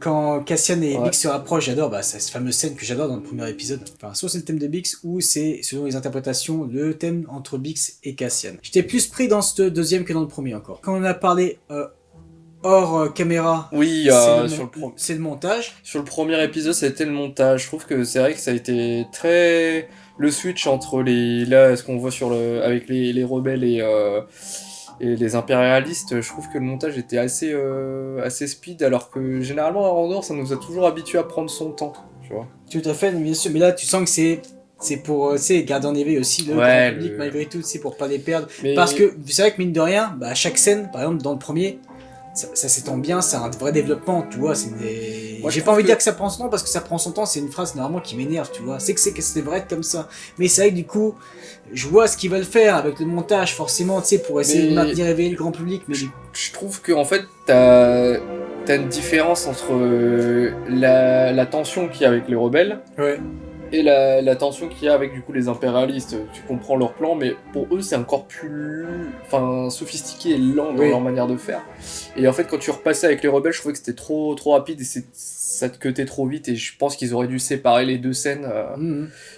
Quand Cassian et Bix se rapprochent, j'adore, c'est cette fameuse scène que j'adore dans le premier épisode. Enfin, soit c'est le thème de Bix, ou c'est, selon les interprétations, le thème entre Bix et Cassian. J'étais plus pris dans ce deuxième que dans le premier encore. Quand on a parlé hors caméra. Oui, c'est le montage. Sur le premier épisode, c'était le montage. Je trouve que c'est vrai que ça a été très... Le switch entre ce qu'on voit avec les rebelles et les impérialistes, je trouve que le montage était assez speed, alors que généralement à Andor, ça nous a toujours habitués à prendre son temps, tu vois. Tout à fait, bien sûr. Mais là, tu sens que c'est pour garder en éveil aussi le grand public, malgré tout, c'est pour pas les perdre. Parce que c'est vrai que mine de rien, à chaque scène, par exemple dans le premier, ça s'étend bien, c'est un vrai développement, tu vois. J'ai pas envie de dire que ça prend son temps, parce que ça prend son temps, c'est une phrase normalement qui m'énerve, tu vois. C'est que c'est vrai être comme ça. Mais c'est vrai que du coup, je vois ce qu'ils veulent faire avec le montage, forcément, tu sais, pour essayer de maintenir éveillé le grand public. Mais je trouve que en fait, t'as une différence entre la tension qu'il y a avec les rebelles. Ouais. Et la tension qu'il y a avec du coup les impérialistes. Tu comprends leur plan, mais pour eux c'est encore plus sophistiqué et lent dans leur manière de faire. Et en fait quand tu repassais avec les rebelles, je trouvais que c'était trop rapide et ça te cutait trop vite, et je pense qu'ils auraient dû séparer les deux scènes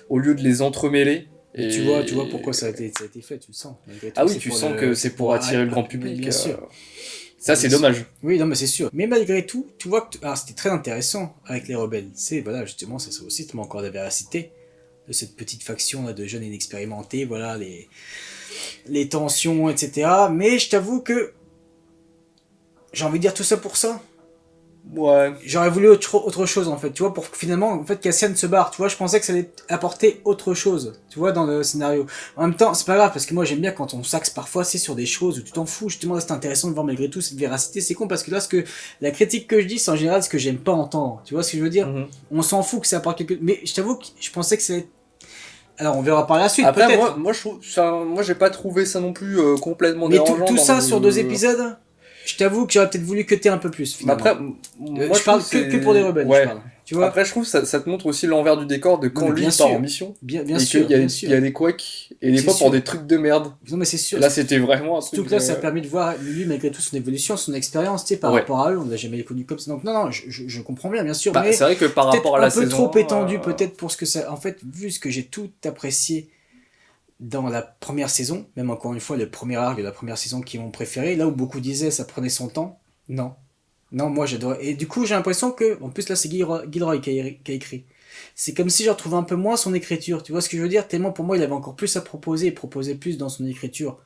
au lieu de les entremêler. Et tu vois pourquoi ça a été fait, tu le sens. Ah oui, tu sens que c'est pour attirer le grand public. Bien sûr. Ça, c'est dommage. Oui, non, mais c'est sûr. Mais malgré tout, tu vois que c'était très intéressant avec les rebelles. Voilà, justement, ça serait aussi tellement encore de la véracité de cette petite faction là, de jeunes inexpérimentés, voilà, les tensions, etc. Mais je t'avoue que j'ai envie de dire tout ça pour ça. Ouais. J'aurais voulu autre chose en fait, tu vois, pour que finalement, en fait, Cassian se barre, tu vois, je pensais que ça allait apporter autre chose, tu vois, dans le scénario. En même temps, c'est pas grave, parce que moi j'aime bien quand on s'axe parfois, c'est sur des choses où tu t'en fous, justement, là c'est intéressant de voir malgré tout cette véracité, c'est con, parce que là, la critique que je dis, c'est en général ce que j'aime pas entendre, tu vois ce que je veux dire? On s'en fout que ça apporte quelque chose, mais je t'avoue que je pensais que ça allait être... Alors on verra par la suite, après, peut-être. moi j'ai pas trouvé ça non plus complètement dérangeant. Mais tout ça sur 2 épisodes, je t'avoue que j'aurais peut-être voulu cutter un peu plus, finalement. Après, moi je parle que pour les rebelles, ouais. je parle. Tu vois, après, je trouve que ça te montre aussi l'envers du décor de quand lui part en mission. Bien sûr. Il y a des couacs, et des fois pour des trucs de merde. Non, mais c'est sûr. Là, c'était vraiment un truc. Surtout que là, ça a permis de voir, lui, malgré tout, son évolution, son expérience, tu sais, par rapport à eux, on l'a jamais connu comme ça. Donc, non, je comprends bien sûr. Mais c'est vrai que par rapport à la saison. Un peu trop étendu, peut-être, pour ce que ça. En fait, vu ce que j'ai tout apprécié dans la première saison, même encore une fois, le premier arc de la première saison qui est mon préféré, là où beaucoup disaient ça prenait son temps, non, moi j'adorais. Et du coup, j'ai l'impression que, en plus là, c'est Gilroy qui a écrit. C'est comme si je retrouvais un peu moins son écriture, tu vois ce que je veux dire? Tellement pour moi, il avait encore plus à proposer, et proposait plus dans son écriture,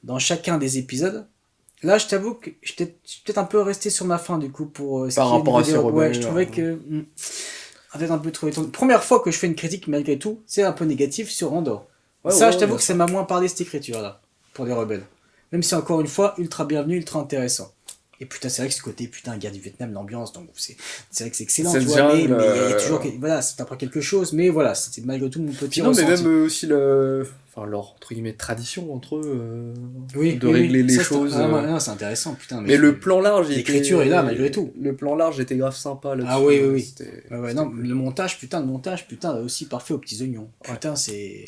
dans chacun des épisodes. Là, je t'avoue que je suis peut-être un peu resté sur ma faim, du coup, pour... Par rapport à ces rebelles. Ouais, je trouvais que... peut-être un peu trop étendu. Première fois que je fais une critique, malgré tout, c'est un peu négatif sur Andor. Ouais, ça, je t'avoue que ça m'a moins parlé, cette écriture-là, pour les rebelles. Même si, encore une fois, ultra bienvenu, ultra intéressant. Et putain, c'est vrai que ce côté, guerre du Vietnam, l'ambiance, donc c'est vrai que c'est excellent, tu vois, mais il y a toujours... Voilà, ça t'apprend quelque chose, mais voilà, c'était malgré tout mon petit ressenti. Non, mais même aussi leur, entre guillemets, tradition entre eux, de régler les choses. Non, c'est intéressant, putain. Mais le plan large... L'écriture est là, malgré tout. Le plan large était grave sympa, là-dessus. Ah oui. Non, le montage, putain, aussi parfait aux petits oignons. Putain, c'est...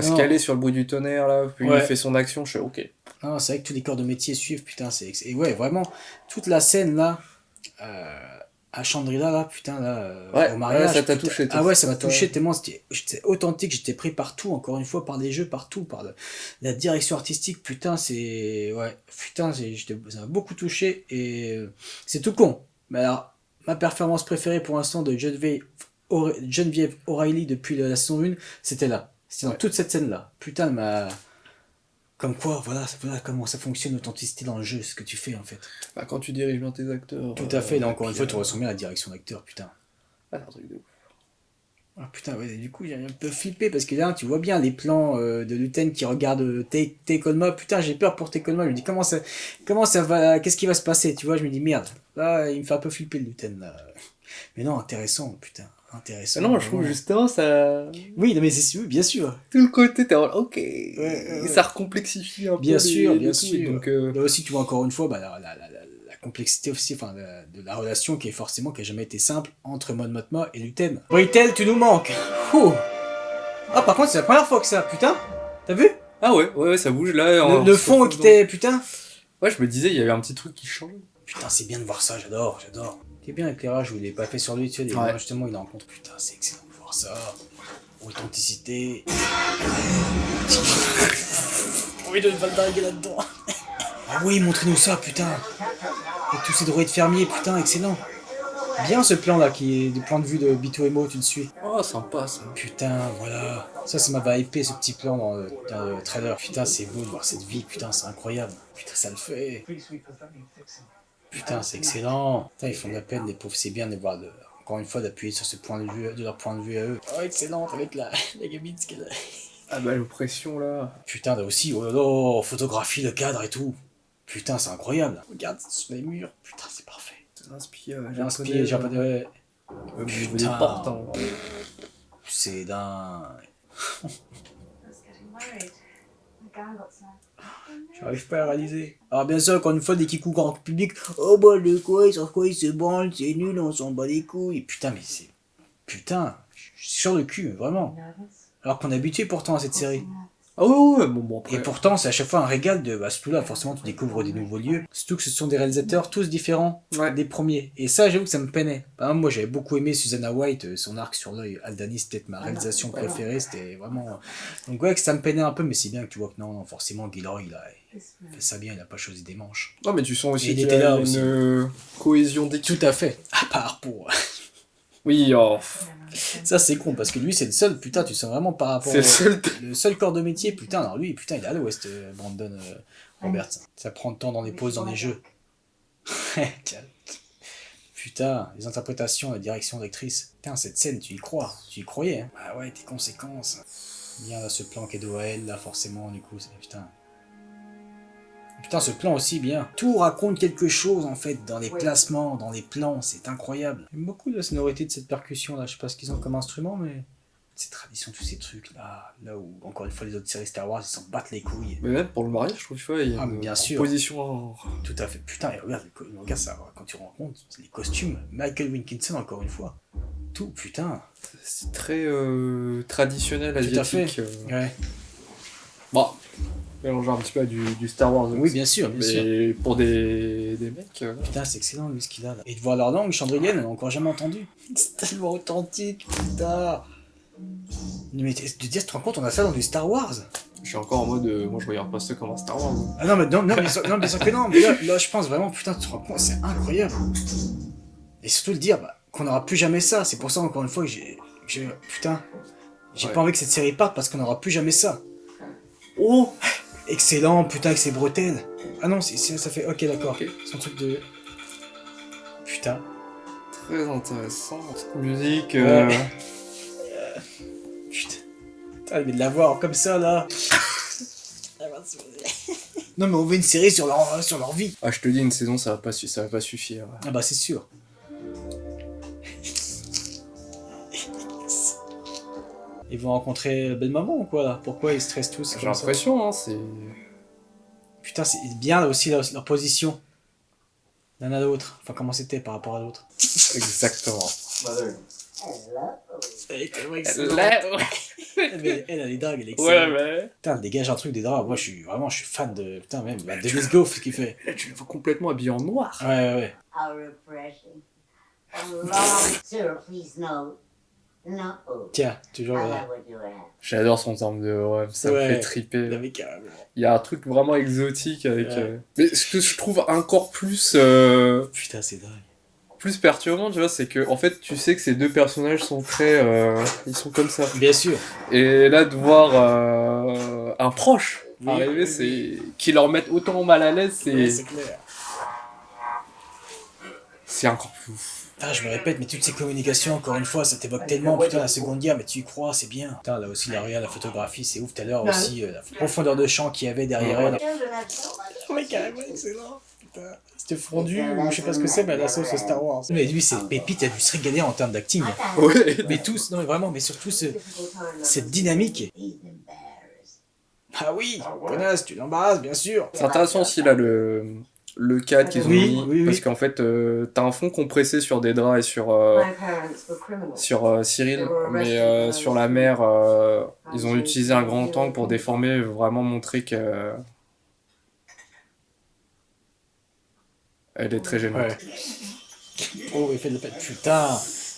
se caler sur le bruit du tonnerre, là, puis il fait son action, je suis ok. Non, c'est vrai que tous les corps de métier suivent, putain, et ouais, vraiment, toute la scène, là, à Chandrila, là, putain, là, au mariage... ça t'a touché. Ah ouais, ça m'a touché tellement, j'étais authentique, j'étais pris partout, encore une fois, par les jeux, partout, par la direction artistique, putain, c'est... Ouais, putain, ça m'a beaucoup touché, et c'est tout con. Mais alors, ma performance préférée pour l'instant de Geneviève O'Reilly depuis la saison 1, c'était là. C'était dans toute cette scène-là. Putain, comme quoi, voilà comment ça fonctionne, l'authenticité dans le jeu, ce que tu fais en fait. Quand tu diriges bien tes acteurs. Tout à fait, là encore une fois, tu ressens bien la direction d'acteur, putain. C'est un truc de ouf. Ah putain, ouais, du coup, j'ai un peu flippé parce que là, tu vois bien les plans de Luten qui regarde Tekolma. Putain, j'ai peur pour Tekolma. Je me dis, comment ça va, qu'est-ce qui va se passer? Tu vois, je me dis, merde, là, il me fait un peu flipper le Luten, là. Mais non, intéressant, putain. Intéressant. Non, je trouve justement ça. Oui, mais c'est bien sûr. Tout le côté, t'es en ok. Ouais. Ça recomplexifie un peu. Bien sûr. Donc, là aussi, tu vois encore une fois la complexité aussi, de la relation qui a jamais été simple entre Mon Mothma et Luten. Britell, tu nous manques. Ouh. Ah, par contre, c'est la première fois que ça, putain. T'as vu? Ah ouais, ça bouge là. Le fond qui était, putain. Ouais, je me disais, il y avait un petit truc qui change. Putain, c'est bien de voir ça, j'adore. C'est bien l'éclairage où il est pas fait sur lui, tu sais, justement il en rencontre. Putain, c'est excellent de voir ça. Authenticité. Envie de valdarguer là-dedans. Ah oui, montrez-nous ça, putain. Et tous ces droïdes fermiers, putain, excellent. Bien ce plan là qui est du point de vue de Bito-Emo, tu le suis. Oh, sympa ça. Putain, voilà. Ça m'avait hypé ce petit plan dans le trailer. Putain, c'est beau de voir cette vie, putain, c'est incroyable. Putain, ça le fait. Putain, c'est excellent. Putain, ils font de la peine, les pauvres, c'est bien de les voir, encore une fois, d'appuyer sur ce point de vue, de leur point de vue à eux. Oh, excellent, avec la gamine, ce qu'elle a. Ah bah, l'oppression là. Putain, là aussi, oh là là, photographie, le cadre et tout. Putain, c'est incroyable. Regarde, sur les murs, putain, c'est parfait. Inspiré japonais. Putain, c'est dingue. J'arrive pas à réaliser. Alors bien sûr, encore une fois, des kikous grand public. Oh bah le quoi, sur quoi il se branle, c'est nul, on s'en bat les couilles. Putain, mais c'est... Putain, je suis sur le cul, vraiment. Alors qu'on est habitué pourtant à cette série. Ah ouais, bon après. Et pourtant, c'est à chaque fois un régal de... Bah, surtout là, forcément, tu découvres des nouveaux lieux. Surtout que ce sont des réalisateurs tous différents des premiers. Et ça, j'avoue que ça me peinait. Par exemple, moi, j'avais beaucoup aimé Susanna White, son arc sur l'œil. Aldani, c'était peut-être ma réalisation préférée. C'était vraiment... Donc ouais, que ça me peinait un peu, mais c'est bien que tu vois que non, forcément, Gilroy, il a fait ça bien, il a pas choisi des manches. Non, mais tu sens aussi qu'il y a une cohésion d'équipe. Tout à fait. À part pour... Oui, oh... Ça c'est con parce que lui c'est le seul, putain tu sens vraiment par rapport le seul corps de métier, putain alors lui putain il est à l'ouest Brandon Roberts. Ça prend le temps dans les pauses dans les jeux. Putain, les interprétations, la direction d'actrice. Putain cette scène tu y croyais hein. Ah ouais tes conséquences. Bien là ce plan qu'Edoel là forcément du coup c'est putain. Putain, ce plan aussi bien. Tout raconte quelque chose en fait, dans les placements, dans les plans, c'est incroyable. J'aime beaucoup la sonorité de cette percussion là, je sais pas ce qu'ils ont comme instrument, mais... Ces traditions, tous ces trucs là où, encore une fois, les autres séries Star Wars, ils s'en battent les couilles. Mais même pour le mariage, je trouve tu vois, il y a bien sûr. Position... Tout à fait. Putain, et regarde ça, quand tu rends compte, les costumes, Michael Wilkinson encore une fois. Tout, putain. C'est très traditionnel, asiatique. Tout à fait, ouais. Bon... mélanger un petit peu du Star Wars. Oui, bien sûr, bien sûr. Mais pour des mecs... Putain, c'est excellent, lui, ce qu'il a, là. Et de voir leur langue chandrienne, on n'a encore jamais entendu. C'est tellement authentique, putain. Mais de dire, tu te rends compte, on a ça dans du Star Wars. Je suis encore en mode... moi, je regarde pas ça comme un Star Wars. Ah non, mais non, bien sûr que non. Mais là, je pense vraiment, putain, tu te rends compte, c'est incroyable. Et surtout de dire qu'on n'aura plus jamais ça. C'est pour ça, encore une fois, que j'ai pas envie que cette série parte parce qu'on n'aura plus jamais ça. Oh, excellent, putain, avec ses bretelles. Ah non, ça fait... Ok, d'accord. Okay. C'est un truc de... Putain. Très intéressant. Cette musique... Putain, mais de la voir comme ça, là. Non, mais on veut une série sur leur vie. Ah, je te dis, une saison, ça va pas suffire. Ah bah, c'est sûr. Ils vont rencontrer belle maman ou quoi là? Pourquoi ils stressent tous? J'ai l'impression, hein, c'est... Putain, c'est bien là aussi leur position. L'un à l'autre. Enfin, comment c'était par rapport à l'autre. Exactement. Elle est dingue, elle est excellente. Ouais. Putain, elle dégage un truc des draps. Moi, je suis fan de... Putain, même, Dennis Goff, ce qu'il fait. Là, tu le vois complètement habillé en noir. Ouais. How refreshing. A long syrup, please, no. No. Tiens, toujours là. J'adore son terme de rêve, ça me fait triper. Il y a un truc vraiment exotique avec... Mais ce que je trouve encore plus... Putain, c'est dingue. Plus perturbant, tu vois, c'est que en fait, tu sais que ces deux personnages sont très... ils sont comme ça. Bien sûr. Et là, de voir un proche arriver, c'est... qui leur mette autant mal à l'aise, c'est... Ouais, c'est clair. C'est encore plus... Ah, je me répète, mais toutes ces communications, encore une fois, ça t'évoque tellement, putain, la Seconde Guerre, mais tu y crois, c'est bien. Putain, là aussi, la photographie, c'est ouf. Tout à l'heure aussi, la profondeur de champ qu'il y avait derrière elle. Mais carrément, excellent. Putain, c'était fondu, ou je sais pas ce que c'est, mais à la sauce Star Wars. Mais lui, c'est pépite, il a dû se régaler en termes d'acting. Ouais. Mais tous, non, mais vraiment, mais surtout cette dynamique. Ah oui, connasse, tu l'embarrasses, bien sûr. C'est intéressant aussi, là, le cadre qu'ils ont mis, parce qu'en fait, t'as un fond compressé sur des draps et sur Cyril, mais sur la mer, ils ont utilisé un grand angle pour déformer, vraiment montrer que... Elle est très gênante. Ouais. Oh, effet de putain,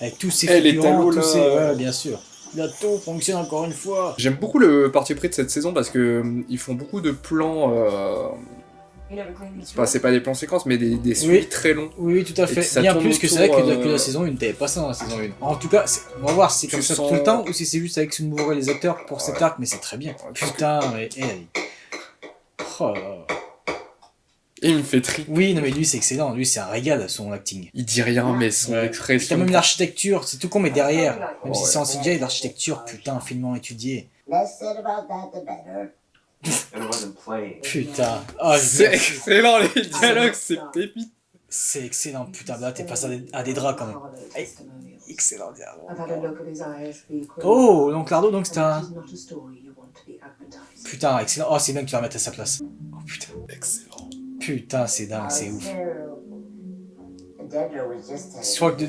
avec tous ces figurants, tous ces... Ouais, bien sûr. Là, tout fonctionne encore une fois. J'aime beaucoup le parti pris de cette saison, parce que ils font beaucoup de plans... C'est pas des plans séquences, mais des suites très longs. Oui, tout à fait. Bien plus que c'est vrai que la saison 1, t'avais pas ça dans la saison 1. En tout cas, on va voir si c'est comme ça tout le temps ou si c'est juste avec ce nouveau réalisateur pour cet arc, mais c'est très bien. Putain, mais. Oh là là. Et il me fait triper. Oui, non mais lui c'est excellent, lui c'est un régal son acting. Il dit rien, mais son expression. T'as même l'architecture, c'est tout con, mais derrière, même si c'est en CGI, l'architecture, putain, finement étudié. Less said about that, the better. Putain. C'est excellent, les dialogues, c'est pépite. C'est excellent, putain, là t'es face à des draps quand même. Hey, excellent dialogue. Oh, donc Lardo, donc c'est un... Putain, excellent. Oh, c'est bien que tu vas remettre à sa place. Oh putain. Excellent. Putain, c'est dingue, c'est ouf. Je crois que de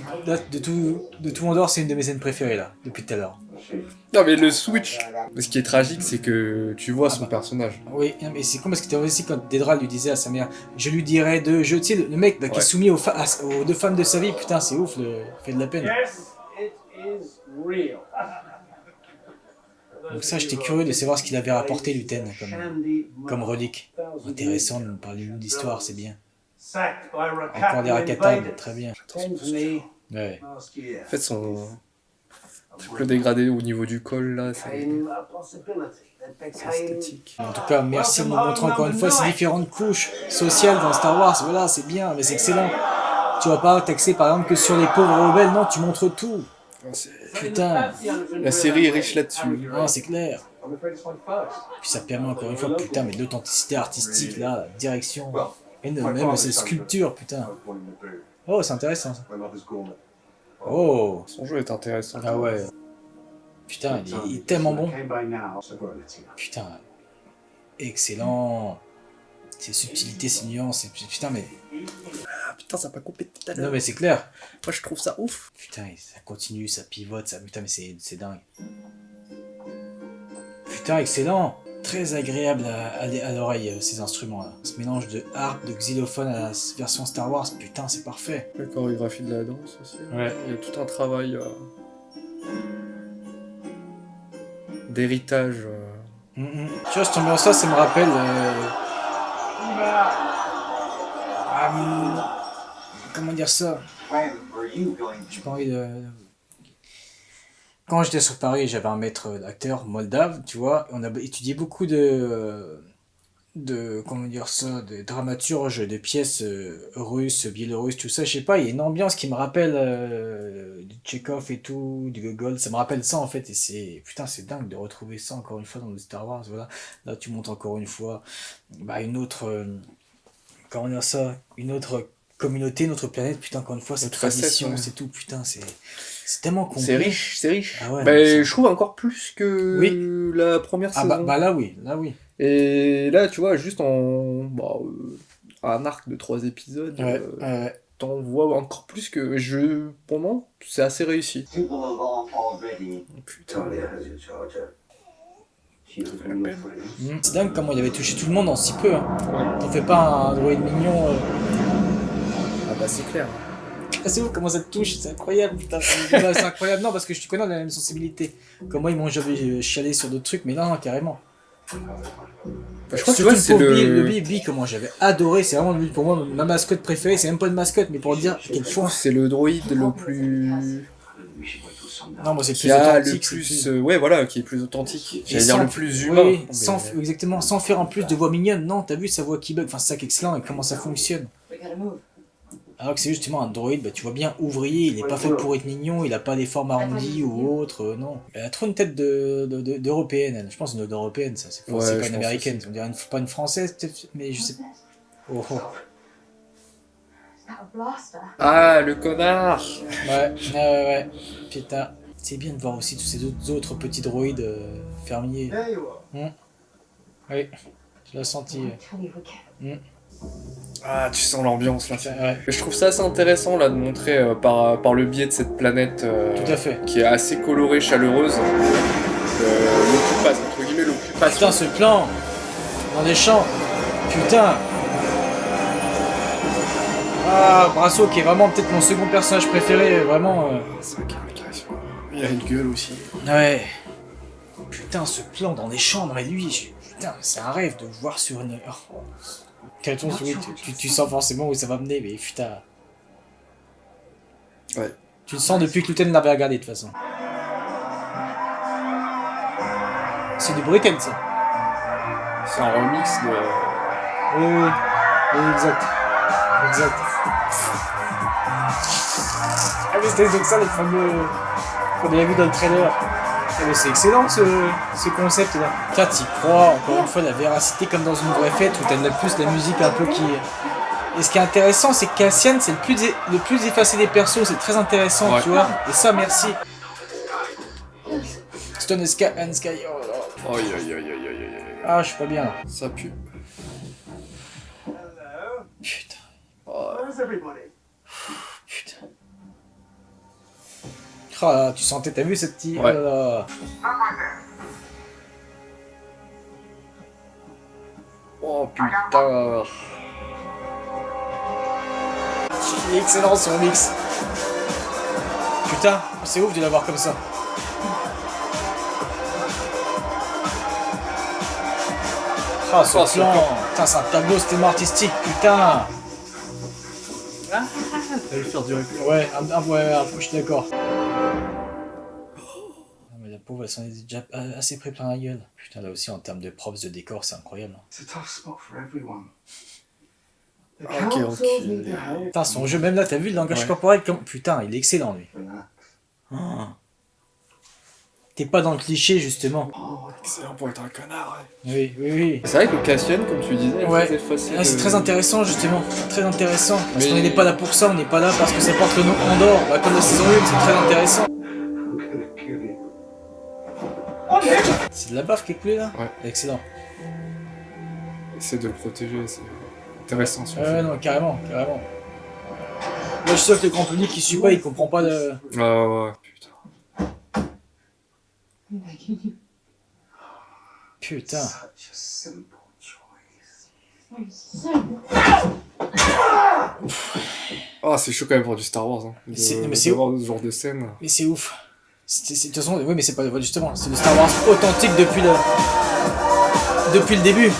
tout Andorre, c'est une de mes scènes préférées là, depuis tout à l'heure. Non mais le switch, ce qui est tragique, c'est que tu vois son personnage. Oui, mais c'est con parce que t'as aussi quand Dedra lui disait à sa mère, je lui dirais de... Tu sais, le mec qui est soumis aux deux femmes de sa vie, putain, c'est ouf, fait de la peine. Donc ça, j'étais curieux de savoir ce qu'il avait rapporté Luten comme relique. Intéressant de nous parler d'histoire, c'est bien. Encore des Rakatan, très bien. Ouais. En fait, son triple dégradé au niveau du col, là, c'est esthétique. En tout cas, merci de nous montrer encore une fois ces différentes couches sociales dans Star Wars. Voilà, c'est bien, mais c'est excellent. Tu vas pas taxer par exemple que sur les pauvres rebelles, non, tu montres tout. Putain. La série est riche là-dessus. Ah, c'est clair. Puis ça permet encore une fois, putain, mais de l'authenticité artistique, là, la direction. Et même ces sculptures, putain. Oh, c'est intéressant ça. Oh. Son jeu est intéressant. Ah ouais. Putain, il est tellement bon. Putain. Excellent. Ses subtilités, ses nuances, putain, mais... Ah putain, ça n'a pas coupé tout à l'heure. Non mais c'est clair. Moi je trouve ça ouf. Putain, ça continue, ça pivote, ça... Putain, mais c'est dingue. Putain, excellent. Très agréable à l'oreille, ces instruments-là. Ce mélange de harpe, de xylophone à la version Star Wars, putain, c'est parfait. La chorégraphie de la danse aussi. Ouais. Il y a tout un travail d'héritage. Tu vois, cette ambiance-là, ça me rappelle... comment dire ça? J'ai pas envie de... Quand j'étais sur Paris, j'avais un maître d'acteur moldave, tu vois, on a étudié beaucoup de comment dire ça, de dramaturges, de pièces russes, biélorusses, tout ça, je sais pas, il y a une ambiance qui me rappelle du Tchekhov et tout, du Gogol, ça me rappelle ça en fait, et c'est, putain, c'est dingue de retrouver ça encore une fois dans le Star Wars, voilà, là tu montes encore une fois, une autre, comment dire ça, une autre communauté, une autre planète, putain, encore une fois, cette tradition, ouais. C'est tout, putain, c'est tellement complet. C'est riche, c'est riche. Ah ouais, je trouve encore plus que la première saison. Là oui. Et là, tu vois, juste en un arc de 3 épisodes, t'en vois encore plus que pour moi, c'est assez réussi. Putain. C'est dingue comment il avait touché tout le monde en si peu. Hein. Ouais. On fait pas un droïde mignon. Ah bah c'est clair. Ah, c'est ouf comment ça te touche, c'est incroyable, putain. C'est incroyable, non, parce que je te connais, on a la même sensibilité. Comme moi, ils m'ont jamais chialé sur d'autres trucs, mais non, carrément. Je crois que tu vois, c'est le Bibi, comment j'avais adoré, c'est vraiment pour moi ma mascotte préférée, c'est même pas une mascotte, mais pour dire quel point. C'est le droïde le plus. Non, moi c'est le plus authentique. Le plus, ouais, voilà, qui est plus authentique. J'allais dire le plus humain. Oui, exactement, sans faire en plus de voix mignonne. Non, t'as vu sa voix qui bug, enfin c'est ça qui est excellent et comment ça fonctionne. Alors que c'est justement un droïde, tu vois bien ouvrier, il est pas fait pour être mignon, il a pas des formes arrondies ou autres, non. Elle a trop une tête d'européenne, elle. Je pense une européenne, ça, c'est pas une américaine, on dirait pas une française, mais je sais pas. Oh. Ah, le connard. Ouais. Putain, c'est bien de voir aussi tous ces autres petits droïdes fermiers. Oui, je l'ai senti. Ah, tu sens l'ambiance là. Ouais. Je trouve ça assez intéressant là de montrer par le biais de cette planète tout à fait. Qui est assez colorée, chaleureuse. L'occupation, entre guillemets, l'occupation. Putain, ce plan dans les champs. Putain. Ah, Brasso qui est vraiment peut-être mon second personnage préféré, vraiment. C'est vrai qu'il il a une gueule aussi. Ouais. Putain, ce plan dans les champs, mais lui, putain, c'est un rêve de le voir sur une... Réponse, oui, tu sens forcément où ça va mener, mais putain. Ouais. Tu le sens depuis que Luten l'avait regardé, de toute façon. C'est du Britten, ça. C'est un remix de... Oui, exact. Exact. Ah mais c'était donc ça, les fameux... qu'on avait vu dans le trailer. Ah mais c'est excellent, ce concept-là. Tiens, t'y crois, encore une fois, la véracité comme dans une vraie fête, où t'as plus la musique un peu qui... Et ce qui est intéressant, c'est que Cassian, c'est le plus effacé des persos, c'est très intéressant, ouais. Tu vois. Et ça, merci. Stone and Sky, oh là là. Aïe aïe aïe aïe aïe aïe. Ah, je suis pas bien. Ça pue. Putain. Oh. Putain. Oh là, tu sentais, t'as vu cette petite... Ouais. Oh là là. Oh putain. Il est excellent ce remix. Putain, c'est ouf de l'avoir comme ça. Ah, ce plan. Putain, c'est un tableau, c'était artistique, putain. Ah, elle va faire du replay. Ouais, je suis d'accord. Mais la pauvre, elle s'en est déjà assez pris plein la gueule. Putain, là aussi, en termes de props, de décor, c'est incroyable. It's a tough spot for everyone. Ok, ok. Putain, son jeu, même là, t'as vu le langage corporel comme... Putain, il est excellent, lui. Oh. T'es pas dans le cliché, justement. Oh, excellent pour être un connard, ouais. Oui, oui, oui. C'est vrai que Cassian, comme tu disais, ouais. c'est facile. C'est très intéressant, justement. Très intéressant. Parce qu'on n'est pas là pour ça, on n'est pas là parce que ça porte le nom Andorre. Bah, comme la saison 1, c'est très intéressant. C'est de la baffe qui est coulée, là. Ouais. Excellent. Essaie de le protéger, c'est intéressant. Non, carrément, carrément. Là, je suis sûr que le grand public qui suit pas, il comprend pas le... Ouais, putain. Putain. Such a simple choice. Oh, c'est chaud quand même pour du Star Wars, hein. Mais c'est voir ce genre de scène. Mais c'est ouf. De toute façon, oui, mais c'est pas... Justement, c'est le Star Wars authentique depuis le début.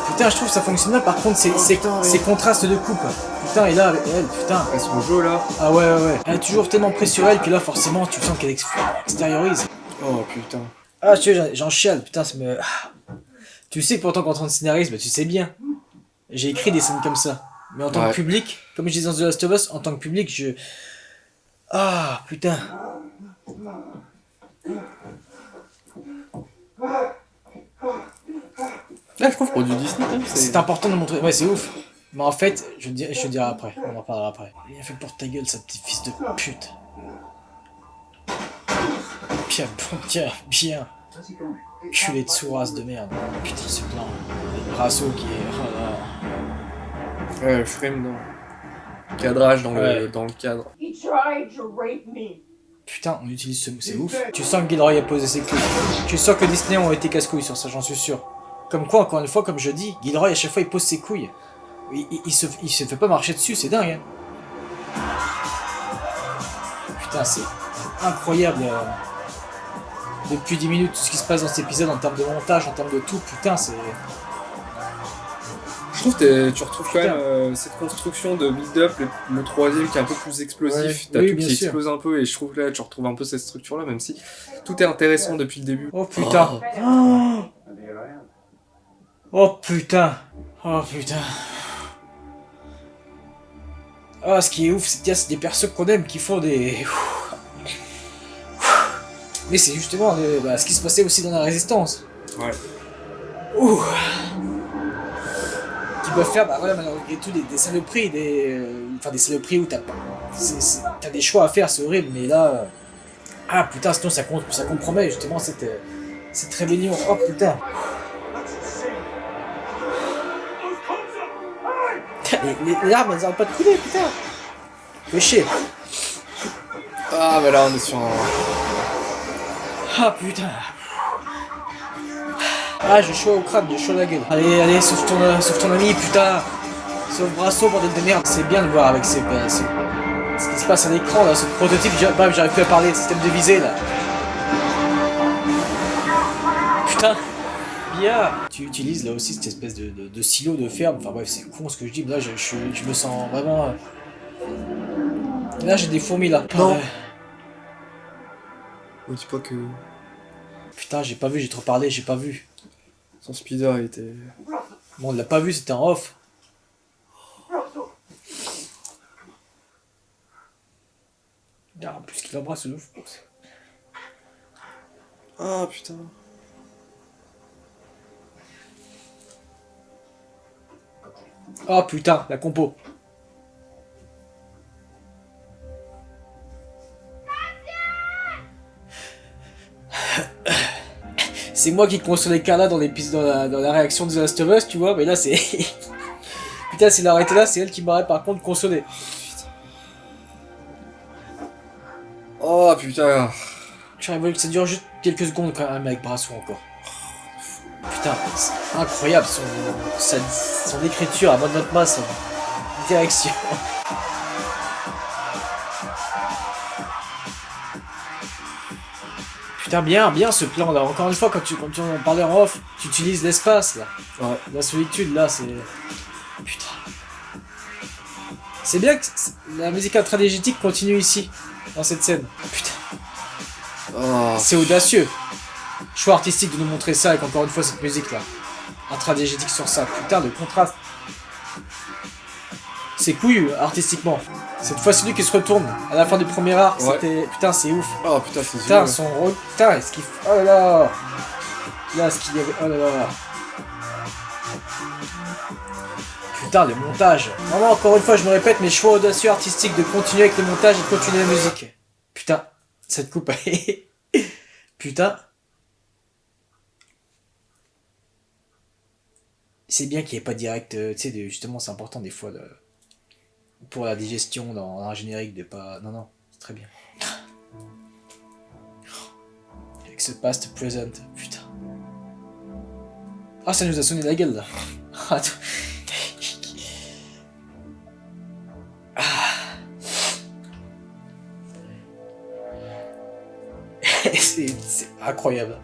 Putain, je trouve que ça fonctionne bien, par contre, ces contrastes de coupe. Putain, et là, elle, putain. Et son jeu, là. Ah ouais. Elle est toujours tellement prise sur elle que là, forcément, tu sens qu'elle extériorise. Oh, putain. Ah, tu sais, j'en chiale, putain, ça me... Tu sais que pourtant, quand on est scénariste, bah, tu sais bien. J'ai écrit des scènes comme ça. Mais en tant que public, comme je disais dans The Last of Us, en tant que public, je... Ah, putain. Là, je trouve pour du Disney, c'est important de montrer... Ouais, c'est ouf. Mais en fait, je te dirai après. On en parlera après. Bien fait pour ta gueule, ce petit fils de pute. Bien. Culé de sourasse de merde. Putain, ce plan. Le braceau qui est... Oh là. Ouais, frame dans... Cadrage dans le cadre. He tried to rape me. Putain, on utilise ce mot, c'est ouf. Tu sens que Gilroy a posé ses couilles. Tu sens que Disney ont été casse-couilles sur ça, j'en suis sûr. Comme quoi, encore une fois, comme je dis, Gilroy à chaque fois il pose ses couilles. Il se fait pas marcher dessus, c'est dingue. Hein. Putain, c'est incroyable. Depuis 10 minutes, tout ce qui se passe dans cet épisode en termes de montage, en termes de tout, putain, c'est... Je trouve que tu retrouves quand même cette construction de build-up, le troisième qui est un peu plus explosif, ouais, t'as tout qui explose un peu, et je trouve que là tu retrouves un peu cette structure-là, même si tout est intéressant depuis le début. Oh putain. Oh putain. Oh putain. Ah, ce qui est ouf, c'est qu'il y a des persos qu'on aime qui font des... Mais c'est justement ce qui se passait aussi dans la Résistance. Ouais. Ouh. Qui peuvent faire, malgré tout, des saloperies, des saloperies où t'as des choix à faire, c'est horrible, mais là... Ah putain, sinon ça compromet justement cette rébellion. Oh putain. Les larmes, elles arrêtent pas de couler, putain. Fais chier. Ah, bah là on est sur un... Ah putain. Ah, j'ai chaud au crâne, j'ai chaud à la gueule. Allez, sauve ton ami, putain. Sauve Brasso, bordel de merde. C'est bien de voir avec ce qui se passe à l'écran, là, ce prototype. Bref, j'arrive plus à parler, système de visée, là. Putain. Bien. Tu utilises là aussi cette espèce de silo de ferme. Enfin bref, c'est con ce que je dis, mais là je me sens vraiment... Là j'ai des fourmis là. Non. On dit pas que... Putain, j'ai pas vu, j'ai trop parlé, j'ai pas vu. Son speeder il était... Bon, on l'a pas vu, c'était en off. Ah, en plus qu'il embrasse le fou. Ah putain. Oh putain, la compo. C'est moi qui consolais Carla dans la réaction de The Last of Us, tu vois, mais là c'est... Putain, s'il a arrêté là, c'est elle qui m'aurait par contre consolé. Oh putain. J'aurais voulu que ça dure juste quelques secondes quand même avec Brasso encore. Putain, c'est incroyable son écriture à mode notre masse, son direction. Putain, bien ce plan là. Encore une fois, quand tu en parlais en off, tu utilises l'espace là. Ouais. La solitude là, c'est... Putain. C'est bien que la musique intradigétique continue ici, dans cette scène. Putain. Oh. C'est audacieux. Choix artistique de nous montrer ça avec encore une fois cette musique là. Intradigétique sur ça. Putain, le contraste. C'est couillu artistiquement. Cette fois, c'est lui qui se retourne à la fin du premier arc. Ouais. C'était... Putain, c'est ouf. Oh putain, c'est putain, son rôle. Putain, est-ce qu'il... Oh là là. Là, ce qu'il y avait... Oh là là. Putain, le montage. Vraiment, encore une fois, je me répète, mes choix audacieux artistiques de continuer avec le montage et de continuer la musique. Putain, cette coupe... Putain. C'est bien qu'il n'y ait pas direct... tu sais, justement, c'est important des fois... Pour la digestion dans un générique de pas... Non, c'est très bien. Avec ce past present, putain. Ah, ça nous a sonné la gueule là. Attends. C'est incroyable.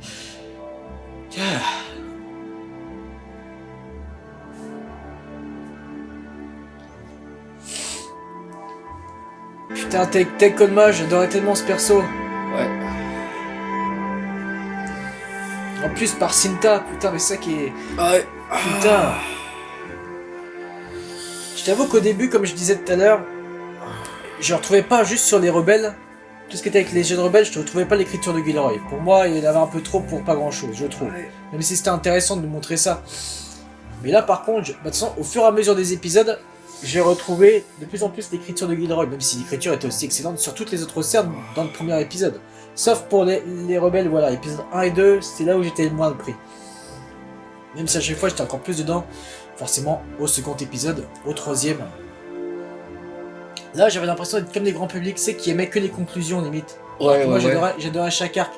Putain, Tech Conma, j'adorais tellement ce perso. Ouais. En plus par Cinta, putain, mais ça qui est... Ouais. Putain. Je t'avoue qu'au début, comme je disais tout à l'heure, je ne retrouvais pas juste sur les rebelles. Tout ce qui était avec les jeunes rebelles, je ne retrouvais pas l'écriture de Gilroy. Pour moi, il y avait un peu trop pour pas grand chose, je trouve. Ouais. Même si c'était intéressant de nous montrer ça. Mais là, par contre, de toute façon, au fur et à mesure des épisodes, j'ai retrouvé de plus en plus l'écriture de Gilroy, même si l'écriture était aussi excellente sur toutes les autres scènes dans le premier épisode. Sauf pour les rebelles, voilà, épisode 1 et 2, c'est là où j'étais le moins pris. Même si à chaque fois j'étais encore plus dedans, forcément au second épisode, au troisième. Là j'avais l'impression d'être comme des grands publics, c'est qui aimaient que les conclusions limite. Ouais, moi j'adorais chaque arc.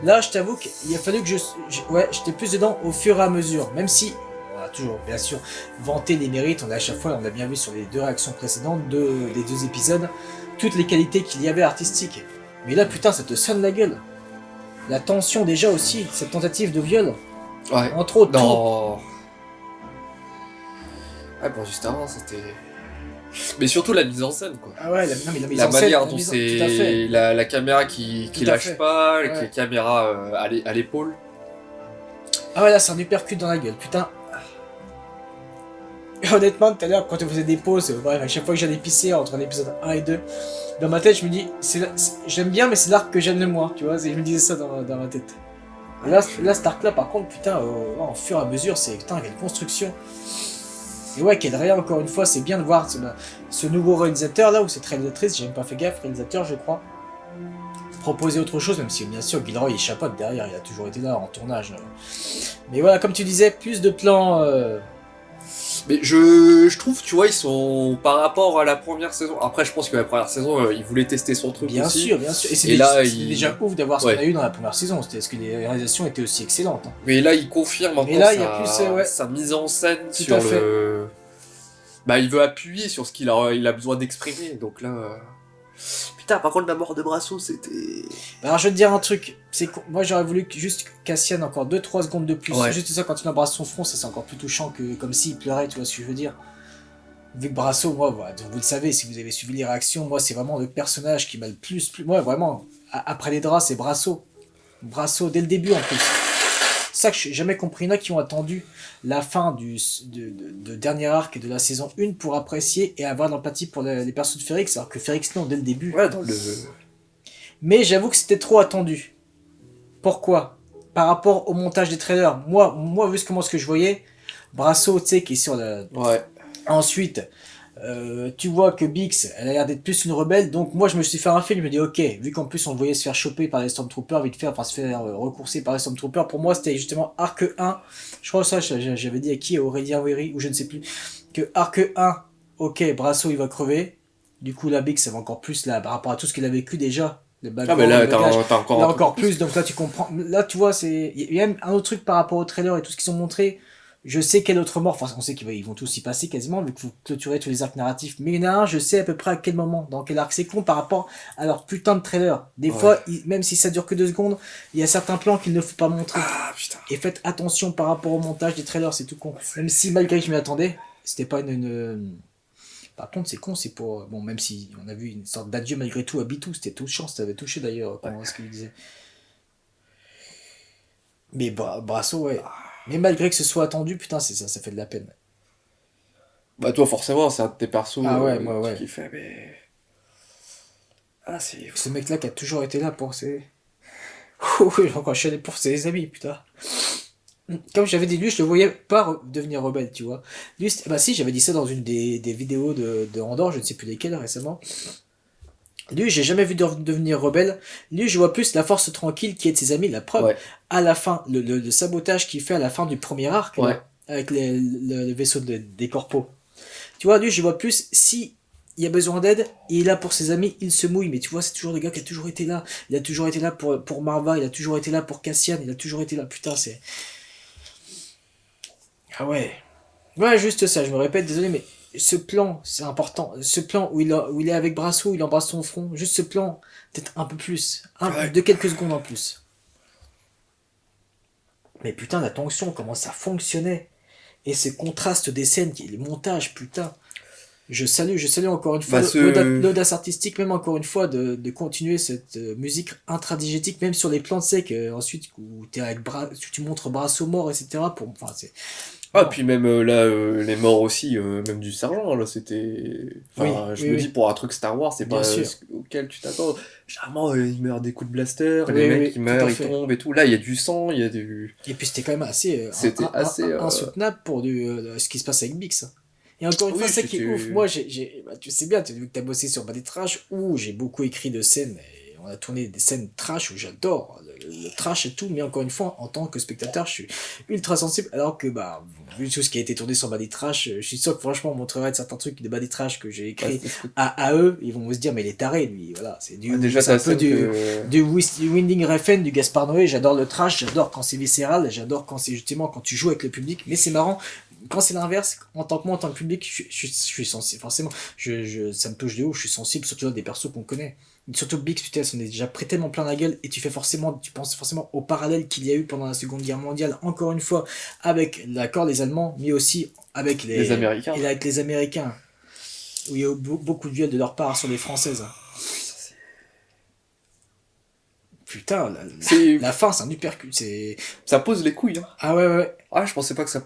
Là je t'avoue qu'il a fallu que j'étais plus dedans au fur et à mesure, même si... toujours, bien sûr, vanter les mérites, à chaque fois, on l'a bien vu sur les deux réactions précédentes des deux épisodes, toutes les qualités qu'il y avait artistiques. Mais là, putain, ça te sonne la gueule. La tension déjà aussi, cette tentative de viol. Ouais. Entre autres. Non. Ouais, bon, juste avant, c'était... Mais surtout la mise en scène, quoi. Ah ouais, la mise en scène. La manière dont c'est... La caméra qui lâche pas, avec les caméras à l'épaule. Ah ouais, là, c'est un uppercut dans la gueule, putain. Et honnêtement, tout à l'heure, quand on faisait des pauses, bref, à chaque fois que j'allais pisser entre l'épisode 1 et 2, dans ma tête, je me dis, j'aime bien, mais c'est l'arc que j'aime le moins, tu vois, je me disais ça dans ma tête. Et là, cet arc-là, par contre, putain, en fur et à mesure, c'est, putain, quelle construction. Et ouais, quel réel, encore une fois, c'est bien de voir ce nouveau réalisateur, là, ou cette réalisatrice, j'ai même pas fait gaffe, réalisateur, je crois, proposer autre chose, même si, bien sûr, Gilroy, il chapeaute derrière, il a toujours été là, en tournage. Mais voilà, comme tu disais, plus de plans... Mais je trouve, tu vois, ils sont par rapport à la première saison. Après, je pense que la première saison, ils voulaient tester son truc bien aussi. Sûr, bien sûr. Et c'est déjà ouf d'avoir ce qu'on a eu dans la première saison. Parce que les réalisations étaient aussi excellentes. Hein. Mais là, il confirme encore sa mise en scène tout sur le... Bah, il veut appuyer sur ce qu'il a besoin d'exprimer. Donc là... Putain, par contre, la mort de Brasso, c'était... Alors, je vais te dire un truc. C'est que moi, j'aurais voulu que juste Cassian encore 2-3 secondes de plus. Ouais. Juste ça, quand il embrasse son front, ça c'est encore plus touchant que comme s'il pleurait, tu vois ce que je veux dire. Vu que Brasso, moi, voilà, vous le savez, si vous avez suivi les réactions, moi, c'est vraiment le personnage qui m'a le plus... Moi, vraiment, après les draps, c'est Brasso. Brasso, dès le début, en plus. C'est ça que j'ai jamais compris. Il y en a qui ont attendu la fin de dernier arc de la saison 1 pour apprécier et avoir de l'empathie pour les persos de Férix, alors que Férix, non, dès le début. Ouais, dans le... Mais j'avoue que c'était trop attendu. Pourquoi? Par rapport au montage des trailers. Moi vu comment ce que je voyais, Brasso, tu sais, qui est sur la... Ouais. Ensuite, tu vois que Bix, elle a l'air d'être plus une rebelle, donc moi je me suis fait un film, je me dis ok, vu qu'en plus on le voyait se faire choper par les Stormtroopers, vite fait, enfin se faire recourser par les Stormtroopers, pour moi c'était justement arc 1, je crois que ça j'avais dit à qui, à Aurélien Wery, ou je ne sais plus, que arc 1, ok, Brasso il va crever, du coup la Bix elle va encore plus là, par rapport à tout ce qu'elle a vécu déjà, le Ah mais là, t'as encore, là encore plus, donc là tu comprends, là tu vois, il y a même un autre truc par rapport au trailer et tout ce qu'ils ont montré. Je sais quel autre mort, enfin on sait qu'ils vont tous y passer quasiment, vu que vous clôturez tous les arcs narratifs, mais il y en a un, je sais à peu près à quel moment, dans quel arc c'est con par rapport à leur putain de trailer. Des fois, même si ça dure que 2 secondes, il y a certains plans qu'il ne faut pas montrer. Ah putain. Et faites attention par rapport au montage des trailers, c'est tout con. Même si malgré que je m'y attendais, c'était pas Par contre c'est con, c'est pour... Bon, même si on a vu une sorte d'adieu malgré tout à Bitou, c'était touchant, ça avait touché d'ailleurs, comment ce qu'il disait. Mais Brasso, ouais. Mais malgré que ce soit attendu, putain, ça fait de la peine. Bah toi forcément, c'est un de tes persos moi, ouais. qui fait, mais... Ah c'est... Ce mec-là qui a toujours été là pour ses... Oui, encore chialé pour ses amis, putain. Comme j'avais dit, lui, je le voyais pas devenir rebelle, tu vois. Lui, bah si, j'avais dit ça dans une des vidéos de Andorre, je ne sais plus lesquelles récemment. Lui, j'ai jamais vu devenir rebelle. Lui, je vois plus la force tranquille qui est de ses amis. La preuve, à la fin, le sabotage qu'il fait à la fin du premier arc, là, avec le vaisseau des corpos. Tu vois, lui, je vois plus, si il y a besoin d'aide, il est là pour ses amis, il se mouille. Mais tu vois, c'est toujours le gars qui a toujours été là. Il a toujours été là pour Marva, il a toujours été là pour Cassian, il a toujours été là. Putain, c'est... Ah ouais. Ouais, juste ça, je me répète, désolé, mais... Ce plan, c'est important. Ce plan où il est avec Brasso, où il embrasse son front. Juste ce plan, peut-être un peu plus. De quelques secondes en plus. Mais putain, la tension, comment ça fonctionnait. Et ce contraste des scènes, les montages, putain. Je salue encore une fois l'audace artistique, même encore une fois, de continuer cette musique intradigétique, même sur les plans de sec, ensuite, où tu montres Brasso mort, etc. Enfin, c'est... Ah, puis même là, les morts aussi, même du sergent, là, c'était... Enfin, je me dis, pour un truc Star Wars, c'est pas auquel tu t'attends. Généralement, ils meurent des coups de blaster, les mecs, ils meurent, ils tombent et tout. Là, il y a du sang, il y a du... Et puis c'était quand même assez... assez insoutenable pour ce qui se passe avec Bix. Et encore une fois, c'est ça qui est ouf. Moi, tu sais bien, vu que t'as bossé sur Bad Trash, où j'ai beaucoup écrit de scènes, et on a tourné des scènes trash où j'adore le trash et tout, mais encore une fois, en tant que spectateur, je suis ultra sensible, alors que, bah, vu tout ce qui a été tourné sur Bad Trash, je suis sûr que franchement, on montrerait certains trucs de Bad Trash que j'ai écrit à eux, ils vont se dire, mais il est taré, lui, voilà, c'est du... déjà, c'est un peu du Winding Refn, du Gaspard Noé, j'adore le trash, j'adore quand c'est viscéral, j'adore quand c'est justement quand tu joues avec le public, mais c'est marrant, quand c'est l'inverse, en tant que moi, en tant que public, je suis sensible, forcément, ça me touche de ouf, je suis sensible, surtout à des persos qu'on connaît. Surtout Bix, putain, on est déjà pris tellement plein la gueule, et tu penses forcément au parallèle qu'il y a eu pendant la Seconde Guerre mondiale, encore une fois, avec l'accord des Allemands, mais aussi avec les Américains. Et avec les Américains, où il y a eu beaucoup de viols de leur part sur les Françaises. Putain, la fin, c'est un uppercut, ça pose les couilles, hein. Ah ouais. Ah, je pensais pas que ça...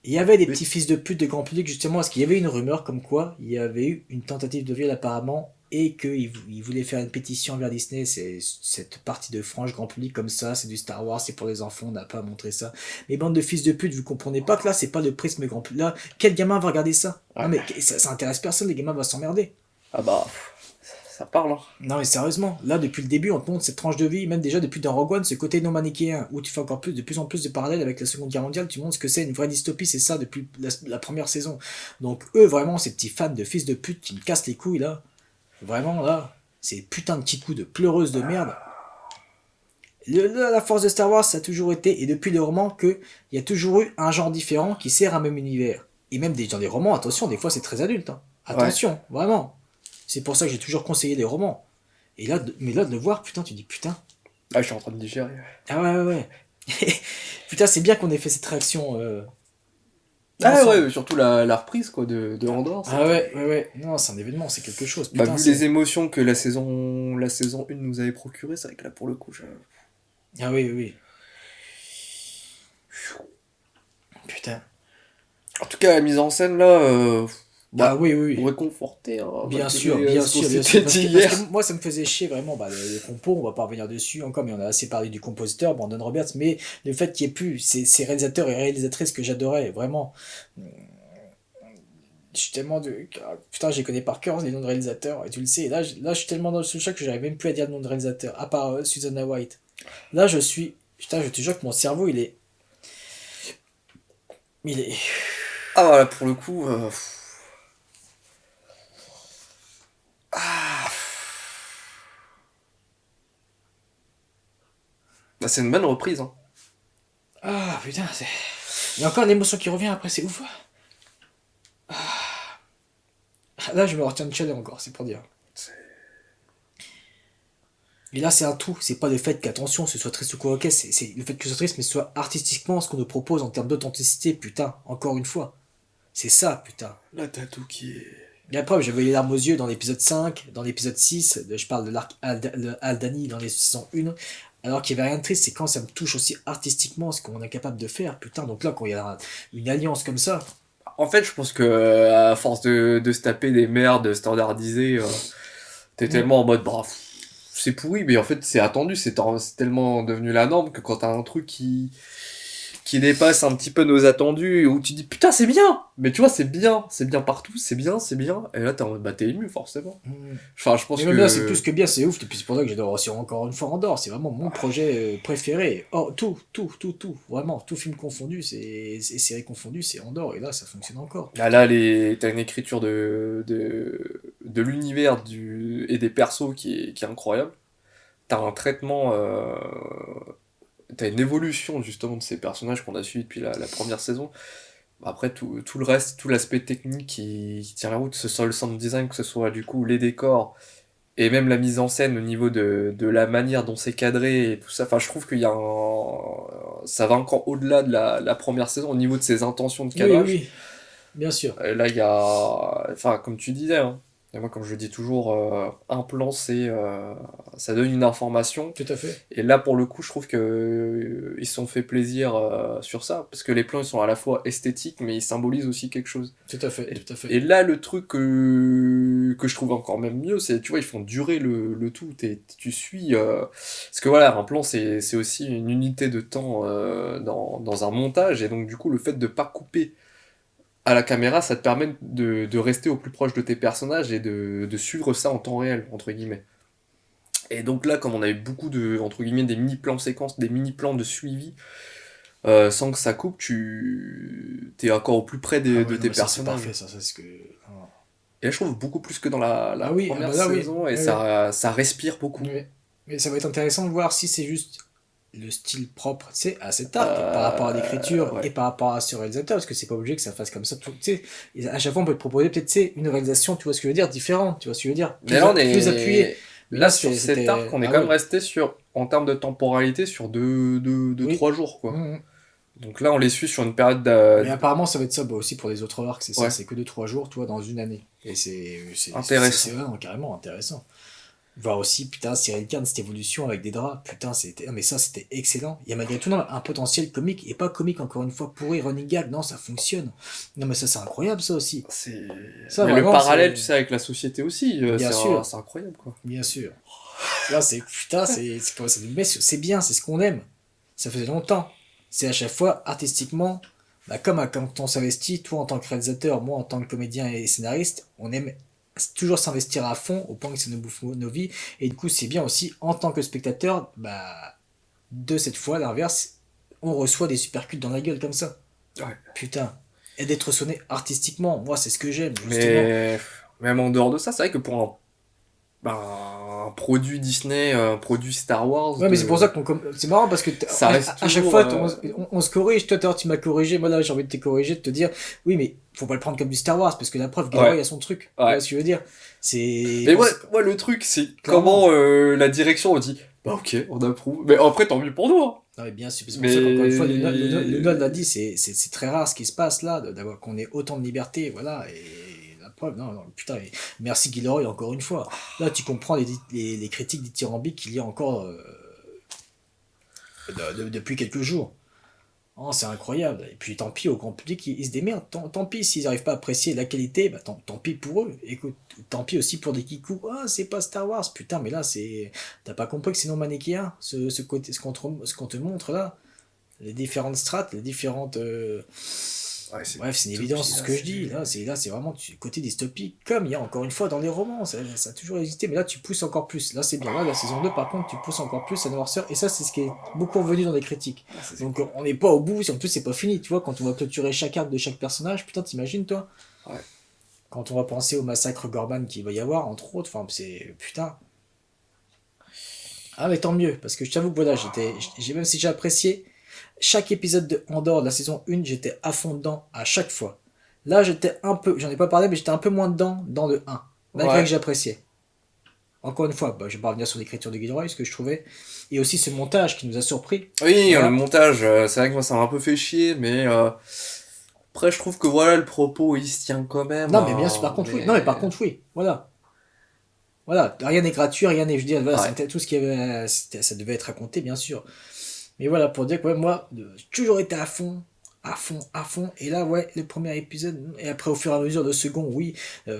Il y avait des petits fils de pute de grand public, justement, parce qu'il y avait une rumeur comme quoi il y avait eu une tentative de viol apparemment, et qu'ils voulaient faire une pétition vers Disney, c'est cette partie de frange grand public comme ça, c'est du Star Wars, c'est pour les enfants, on n'a pas montré ça. Mais bande de fils de pute, vous comprenez pas que là, c'est pas le prisme grand public. Là, quel gamin va regarder ça? Non mais ça intéresse personne, les gamins vont s'emmerder. Ah bah... Ça parle, hein. Non mais sérieusement, là depuis le début on te montre cette tranche de vie, même déjà depuis dans Rogue One, ce côté non manichéen, où tu fais encore de plus en plus de parallèles avec la Seconde Guerre mondiale, tu montres ce que c'est une vraie dystopie, c'est ça depuis la première saison. Donc eux vraiment, ces petits fans de fils de pute qui me cassent les couilles là, vraiment là, ces putains de petits coups de pleureuse de merde. La force de Star Wars, ça a toujours été, et depuis les romans, qu'il y a toujours eu un genre différent qui sert un même univers. Et même dans les romans, attention, des fois c'est très adulte, hein. Attention, vraiment. C'est pour ça que j'ai toujours conseillé les romans. Et là, mais là, de le voir, putain, tu dis putain. Ah, je suis en train de digérer. Ah ouais. Putain, c'est bien qu'on ait fait cette réaction. Ah ouais, surtout la reprise quoi de Andorre. Ah ouais. Non, c'est un événement, c'est quelque chose. Putain, vu les émotions que la saison 1 nous avait procuré, c'est vrai que là pour le coup, Ah oui. Putain. En tout cas, la mise en scène là, oui. réconforté. Hein, bien sûr. Parce que moi, ça me faisait chier vraiment. Le compo, on va pas revenir dessus encore, mais on a assez parlé du compositeur, Brandon Roberts, mais le fait qu'il n'y ait plus ces réalisateurs et réalisatrices que j'adorais, vraiment. Je suis tellement de. Putain, je les connais par cœur, les noms de réalisateurs, et tu le sais. Et là, je suis tellement dans le sous-choc que j'arrive même plus à dire le nom de réalisateur, à part Susanna White. Là, je suis. Putain, je te jure que mon cerveau, il est. Ah voilà, pour le coup. C'est une bonne reprise. Hein. Ah putain, c'est. Il y a encore l'émotion qui revient après, c'est ouf. Là, je me retiens de chialer encore, c'est pour dire. Et là, c'est un tout. C'est pas le fait qu'attention, ce soit triste ou quoi, ok, c'est le fait que ce soit triste, mais ce soit artistiquement ce qu'on nous propose en termes d'authenticité, putain, encore une fois. C'est ça, putain. Là, t'as tout qui est. Et après, j'avais les larmes aux yeux dans l'épisode 5, dans l'épisode 6, je parle de l'arc Aldani dans les saisons 1, alors qu'il n'y avait rien de triste, c'est quand ça me touche aussi artistiquement ce qu'on est capable de faire, putain. Donc là, quand il y a une alliance comme ça. En fait, je pense que à force de se taper des merdes standardisées, t'es tellement en mode, c'est pourri, mais en fait, c'est attendu, c'est tellement devenu la norme que quand t'as un truc qui dépasse un petit peu nos attendus, où tu dis putain c'est bien, mais tu vois c'est bien partout, c'est bien, et là t'es en mode t'es ému forcément. Enfin je pense mais même là c'est plus que bien, c'est ouf, et puis c'est pour ça que j'adore aussi encore une fois Andorre, c'est vraiment mon projet préféré. Oh tout, vraiment, tout film confondu, et série confondue, c'est Andorre, et là ça fonctionne encore. Là t'as une écriture de l'univers et des persos qui est incroyable. T'as un traitement... T'as une évolution justement de ces personnages qu'on a suivis depuis la première saison. Après tout le reste, tout l'aspect technique qui tient la route, que ce soit le sound design, que ce soit du coup les décors, et même la mise en scène au niveau de la manière dont c'est cadré et tout ça. Enfin je trouve qu'il y a ça va encore au-delà de la première saison au niveau de ses intentions de cadrage. Oui, bien sûr. Et là il y a... Enfin comme tu disais, hein. Et moi, comme je le dis toujours, un plan, ça donne une information. Tout à fait. Et là, pour le coup, je trouve que ils se sont fait plaisir sur ça, parce que les plans, ils sont à la fois esthétiques, mais ils symbolisent aussi quelque chose. Tout à fait. Et là, le truc que je trouve encore même mieux, c'est, tu vois, ils font durer le tout. Tu suis... Parce que voilà, un plan, c'est aussi une unité de temps dans un montage, et donc du coup, le fait de pas couper à la caméra, ça te permet de rester au plus proche de tes personnages et de suivre ça en temps réel, entre guillemets. Et donc là, comme on a eu beaucoup de, entre guillemets, des mini-plans séquences, des mini-plans de suivi, sans que ça coupe, t'es encore au plus près de tes personnages. C'est parfait, ça, c'est ce que... Et là, je trouve beaucoup plus que dans la première saison, oui. Et ça respire beaucoup. Oui. Mais ça va être intéressant de voir si c'est juste le style propre, tu sais, à cet arc, par rapport à l'écriture et par rapport à ce réalisateur, parce que c'est pas obligé que ça fasse comme ça tout, tu sais. À chaque fois, on peut te proposer peut-être, tu sais, une réalisation, tu vois ce que je veux dire, différente, tu vois ce que je veux dire, mais là, plus appuyée. Là, sur cet arc, on est quand même resté en termes de temporalité, sur 3 jours, quoi. Donc là, on les suit sur une période Mais apparemment, ça va être ça aussi pour les autres arcs, c'est ça, c'est que 2-3 jours, tu vois, dans une année. Et c'est intéressant. C'est vraiment carrément intéressant. Voir aussi, putain, Cyril Kern, cette évolution avec des draps, putain, mais ça, c'était excellent. Il y a malgré tout un potentiel comique, et pas comique, encore une fois, pourri, running gag, non, ça fonctionne. Non, mais ça, c'est incroyable, ça aussi. Ça, mais vraiment, le parallèle, tu sais, avec la société aussi, bien sûr. C'est incroyable, quoi. Bien sûr. Là, putain, c'est bien, c'est ce qu'on aime. Ça faisait longtemps. C'est à chaque fois, artistiquement, comme quand on s'investit, toi en tant que réalisateur, moi en tant que comédien et scénariste, on aime toujours s'investir à fond au point que ça nous bouffe nos vies, et du coup c'est bien aussi en tant que spectateur, de cette fois l'inverse, on reçoit des supercutes dans la gueule comme ça. Putain, et d'être sonné artistiquement, moi c'est ce que j'aime justement. Mais même en dehors de ça, c'est vrai que pour un produit Disney, un produit Star Wars. Ouais, mais c'est pour ça c'est marrant parce que ça reste à chaque toujours, fois, on se corrige. Toi, tu m'as corrigé. Moi, là, j'ai envie de te corriger, de te dire, oui, mais faut pas le prendre comme du Star Wars parce que la preuve, Gilroy a son truc. Tu vois ce que je veux dire? Mais moi, le truc, c'est comment la direction a dit, bah ok, on approuve. Mais après, tant mieux pour nous. Hein. Non, mais bien sûr, c'est pour ça qu'encore une fois, le Nod l'a dit, c'est très rare ce qui se passe là, d'avoir qu'on ait autant de liberté, voilà, et la preuve, non, putain, merci Gilroy encore une fois. Là, tu comprends les critiques dithyrambiques qu'il y a encore depuis quelques jours. Oh, c'est incroyable. Et puis tant pis au grand public, ils se démerdent. Tant pis s'ils n'arrivent pas à apprécier la qualité, bah, tant pis pour eux. Écoute, tant pis aussi pour des kikous. Ah, c'est pas Star Wars. Putain, mais là, t'as pas compris que c'est non manichéen, ce côté, ce qu'on te montre là. Les différentes strates, les différentes. Bref, c'est une évidence ce que je dis. Là, c'est vraiment côté dystopique. Comme il y a encore une fois dans les romans, ça a toujours existé, mais là, tu pousses encore plus. Là, c'est bien. Là, la saison 2, par contre, tu pousses encore plus la noirceur. Et ça, c'est ce qui est beaucoup revenu dans les critiques. Donc, on n'est pas au bout. En plus, c'est pas fini. Tu vois, quand on va clôturer chaque arc de chaque personnage, putain, t'imagines, toi? Ouais. Quand on va penser au massacre Gorban qu'il va y avoir, entre autres, enfin, c'est. Putain. Ah, mais tant mieux. Parce que je t'avoue que voilà, même si j'ai apprécié. Chaque épisode de Andor de la saison 1, j'étais à fond dedans à chaque fois. Là, j'étais un peu, j'en ai pas parlé, mais j'étais un peu moins dedans dans le 1, malgré que j'appréciais. Encore une fois, je vais pas revenir sur l'écriture de Gilroy, ce que je trouvais, et aussi ce montage qui nous a surpris. Oui, le montage, c'est vrai que moi ça m'a un peu fait chier, mais après je trouve que voilà, le propos il se tient quand même. Non, mais bien sûr, par contre, oui. Non, mais par contre, oui, voilà. Voilà, rien n'est gratuit, rien n'est, je veux dire, voilà, c'était tout ce qu'il y avait, ça devait être raconté, bien sûr. Mais voilà, pour dire que moi, j'ai toujours été à fond. Et là, ouais, le premier épisode, et après, au fur et à mesure, le second, oui. Non,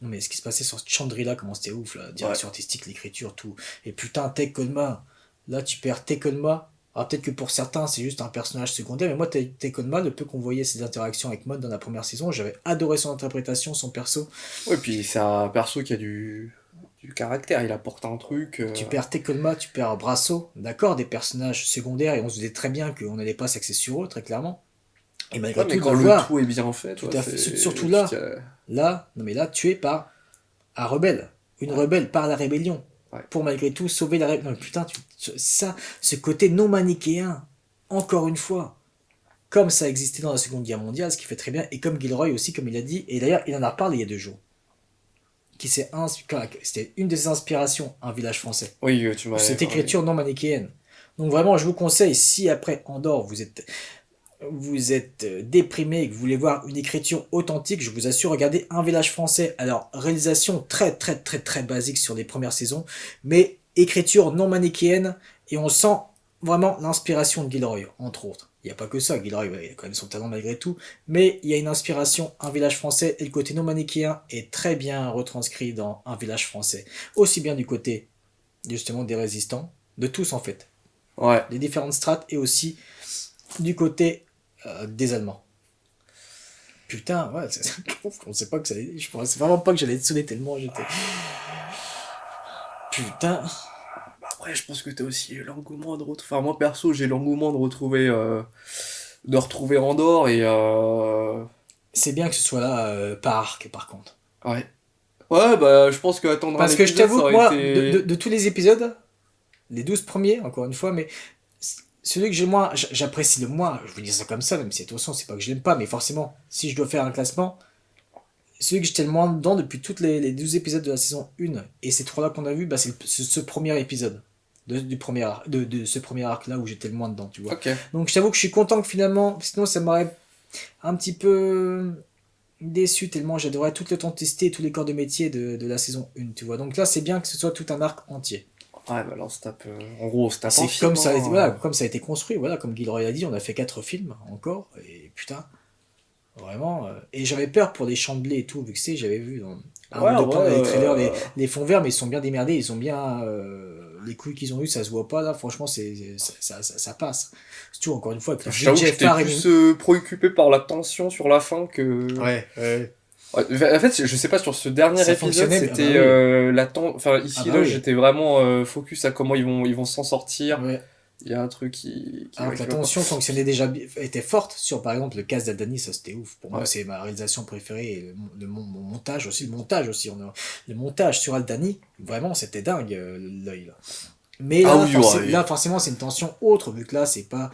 mais ce qui se passait sur Chandrila, comment c'était ouf, la direction artistique, l'écriture, tout. Et putain, Tech Konma, là, tu perds Tech Konma. Alors, peut-être que pour certains, c'est juste un personnage secondaire, mais moi, Tech Konma, le peu qu'on voyait ses interactions avec Mod dans la première saison, j'avais adoré son interprétation, son perso. Ouais, puis c'est un perso qui a du caractère, il apporte un truc. Tu perds Tekolma, tu perds Brasso, d'accord, des personnages secondaires, et on se disait très bien qu'on n'allait pas s'axer sur eux, très clairement. Et malgré tout, quand le tout est bien fait, surtout là, non mais là, tué par un rebelle, une rebelle par la rébellion, pour malgré tout sauver la rébellion. Non, putain, ce côté non manichéen, encore une fois, comme ça existait dans la Seconde Guerre mondiale, ce qui fait très bien, et comme Gilroy aussi, comme il a dit, et d'ailleurs, il en a reparlé il y a 2 jours. C'était une de ses inspirations, un village français. Oui, tu m'as. Cette écriture non manichéenne. Donc vraiment, je vous conseille, si après Andorre, vous êtes déprimé et que vous voulez voir une écriture authentique, je vous assure, regardez Un village français. Alors, réalisation très très très très basique sur les premières saisons, mais écriture non manichéenne, et on sent vraiment l'inspiration de Gilroy, entre autres. Il n'y a pas que ça, Gilroy, il a quand même son talent malgré tout, mais il y a une inspiration, Un village français, et le côté non manichéen est très bien retranscrit dans Un village français. Aussi bien du côté, justement, des résistants, de tous en fait, des différentes strates, et aussi du côté des Allemands. Putain, ouais, on sait pas que ça allait, je pensais vraiment pas que j'allais être sonné tellement j'étais... Putain... Après, je pense que t'as aussi l'engouement de retrouver. Enfin, moi perso, j'ai l'engouement de retrouver Andorre et. C'est bien que ce soit là par arc, par contre. Ouais. Ouais, bah, je pense qu'attendre parce que je t'avoue que moi, de tous les épisodes, les 12 premiers, encore une fois, mais celui que j'ai le moins, j'apprécie le moins, je veux dire ça comme ça, même si de toute façon, c'est pas que je l'aime pas, mais forcément, si je dois faire un classement, celui que j'étais le moins dedans depuis toutes les 12 épisodes de la saison 1, et ces 3 là qu'on a vu, bah, c'est ce premier épisode. De ce premier arc là où j'étais le moins dedans, tu vois. Okay. Donc je t'avoue que je suis content que finalement, sinon ça m'aurait un petit peu déçu tellement j'adorais toute l'authenticité et tous les corps de métier de la saison 1, tu vois. Donc là c'est bien que ce soit tout un arc entier. Ouais, bah là on se tape, en gros on se tape un film. Comme ça, voilà, comme ça a été construit, voilà, comme Gilroy a dit, on a fait 4 films encore, et putain, vraiment. Et j'avais peur pour les champs de blé et tout, vu que j'avais vu dans les trailers, les fonds verts, mais ils sont bien démerdés, ils ont bien... les couilles qu'ils ont eu, ça se voit pas là, franchement ça passe. C'est tout, encore une fois, avec le budget j'étais plus préoccupé par la tension sur la fin que... Ouais. En fait, je sais pas, sur ce dernier épisode, c'était j'étais vraiment focus à comment ils vont s'en sortir. Ouais. il y a un truc qui alors que la tension fonctionnait déjà, était forte sur, par exemple, le cas d'Aldani, ça c'était ouf. Pour moi, c'est ma réalisation préférée. Et mon montage aussi, le montage sur Aldani, vraiment, c'était dingue, l'œil, là. Mais là, là, forcément, c'est une tension autre, vu que là, c'est pas...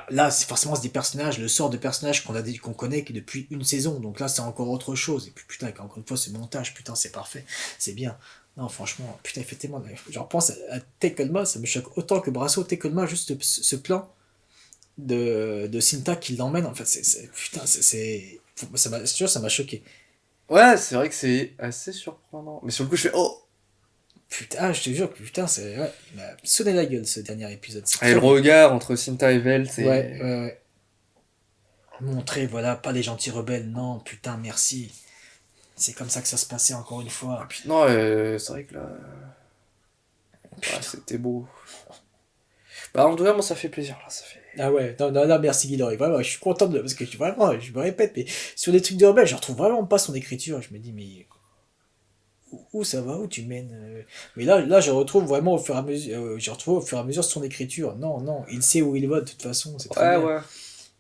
là, c'est forcément des personnages, le sort de personnages qu'on connaît depuis une saison. Donc là, c'est encore autre chose. Et puis, putain, encore une fois, ce montage, putain, c'est parfait. C'est bien. Non, franchement, putain, il fait tellement... Je repense à Tekelma, ça me choque autant que Brasso. Tekelma, juste ce plan de Cinta qui l'emmène, en fait, putain, ça m'a choqué. Ouais, c'est vrai que c'est assez surprenant. Mais sur le coup, je fais, oh. Putain, je te jure que putain, ouais, il m'a sonné la gueule, ce dernier épisode. Et le regard entre Cinta et Vel, c'est... Ouais. Montrer, voilà, pas les gentils rebelles, non, putain, merci. C'est comme ça que ça se passait, encore une fois. Puis, non, c'est vrai que là... c'était beau. En tout cas, moi, ça fait plaisir, là, ça fait... Ah ouais, non, merci Guillory, vraiment, je suis content parce que vraiment, je me répète, mais sur les trucs de rebelles, je retrouve vraiment pas son écriture, je me dis, mais... Où ça va, où tu mènes Mais là, je retrouve vraiment au fur et à mesure son écriture. Non, il sait où il va de toute façon, c'est très bien.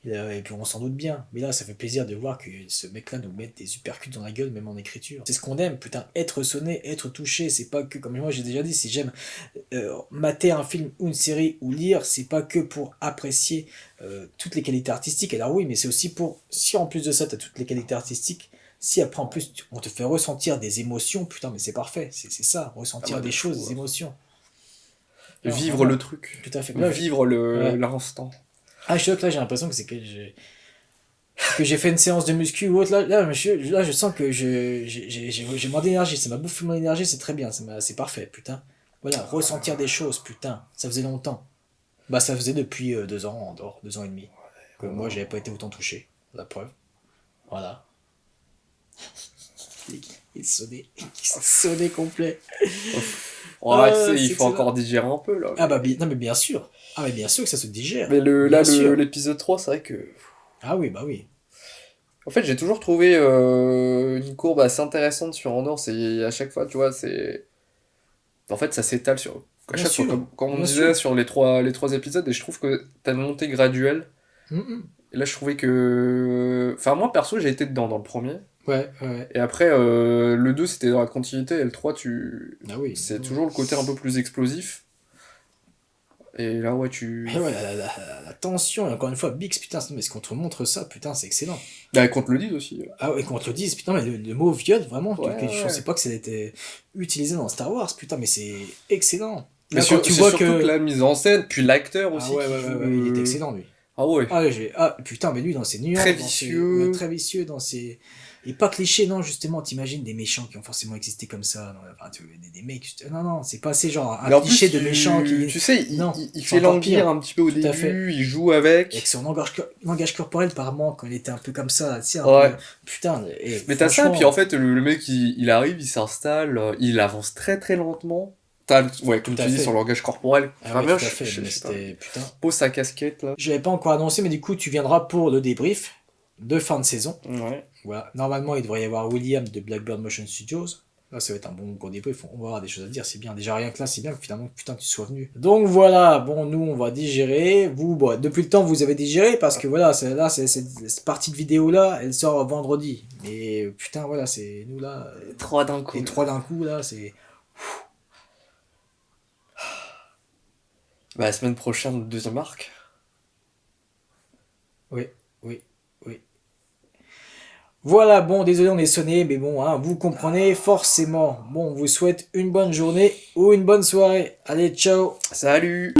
Ouais. Et puis on s'en doute bien. Mais là, ça fait plaisir de voir que ce mec-là nous met des uppercuts dans la gueule, même en écriture. C'est ce qu'on aime, putain, être sonné, être touché. C'est pas que, comme moi j'ai déjà dit, si j'aime mater un film ou une série ou lire, c'est pas que pour apprécier toutes les qualités artistiques. Alors oui, mais c'est aussi pour, si en plus de ça, t'as toutes les qualités artistiques, si après en plus on te fait ressentir des émotions, putain, mais c'est parfait, c'est ça, ressentir des choses, des émotions. Alors, vivre le truc. Tout à fait. Là, vivre l'instant. Ah, je suis là, j'ai l'impression que c'est que j'ai fait une séance de muscu ou autre. Là, je sens que j'ai moins d'énergie, ça m'a bouffé mon énergie, c'est très bien, c'est parfait, putain. Voilà, ressentir des choses, putain, ça faisait longtemps. Ça faisait depuis 2 ans en dehors, 2 ans et demi. Que moi, j'avais pas été autant touché, la preuve. Voilà. Il sonnait complet. Il faut encore digérer un peu là. Non mais bien sûr. Mais bien sûr que ça se digère. Mais l'épisode 3, c'est vrai que... Ah oui. En fait, j'ai toujours trouvé une courbe assez intéressante sur Andor, c'est à chaque fois, tu vois, c'est... En fait, ça s'étale sur... À chaque fois, comme on disait sur les trois épisodes, et je trouve que t'as une montée graduelle. Et là, je trouvais que... Enfin, moi, perso, j'ai été dedans dans le premier. Ouais. Et après, le 2, c'était dans la continuité, et le 3, c'est toujours le côté un peu plus explosif. Et là, ouais, la tension, et encore une fois, Bix, putain, mais ce qu'on te montre ça, putain, c'est excellent. Qu'on te le dise aussi. Ah ouais, qu'on te le dise, putain, mais le mot viol, vraiment, je pensais pas que ça était utilisé dans Star Wars, putain, mais c'est excellent. Mais tu vois surtout que la mise en scène, puis l'acteur aussi. Il est excellent, lui. Ah ouais. Putain, mais lui, dans ses nuances. Très vicieux, dans ses... Et pas cliché, non, justement, t'imagines des méchants qui ont forcément existé comme ça. Des mecs... Non, c'est pas assez genre un cliché de méchant qui... Tu sais, il fait languir un petit peu au début, il joue avec. Et que son langage corporel, apparemment, quand il était un peu comme ça, tu sais, peu... Putain... Mais t'as ça, puis en fait, le mec, il arrive, il s'installe, il avance très très lentement. Comme tu dis, son langage corporel. Putain. Pose sa casquette, là. Je l'avais pas encore annoncé, mais du coup, tu viendras pour le débrief de fin de saison. Ouais. Voilà. Normalement, il devrait y avoir William de Blackbird Motion Studios. Là, ça va être un bon gros débrief. On va avoir des choses à dire, c'est bien. Déjà, rien que là, c'est bien que finalement, putain, tu sois venu. Donc voilà, nous, on va digérer. Vous, depuis le temps, vous avez digéré parce que voilà, cette partie de vidéo-là, elle sort vendredi. Mais putain, voilà, c'est nous là. 3 d'un coup. Et 3 d'un coup, là, c'est. La semaine prochaine, le deuxième arc. Oui. Voilà, désolé, on est sonné, mais vous comprenez forcément. On vous souhaite une bonne journée ou une bonne soirée. Allez, ciao. Salut.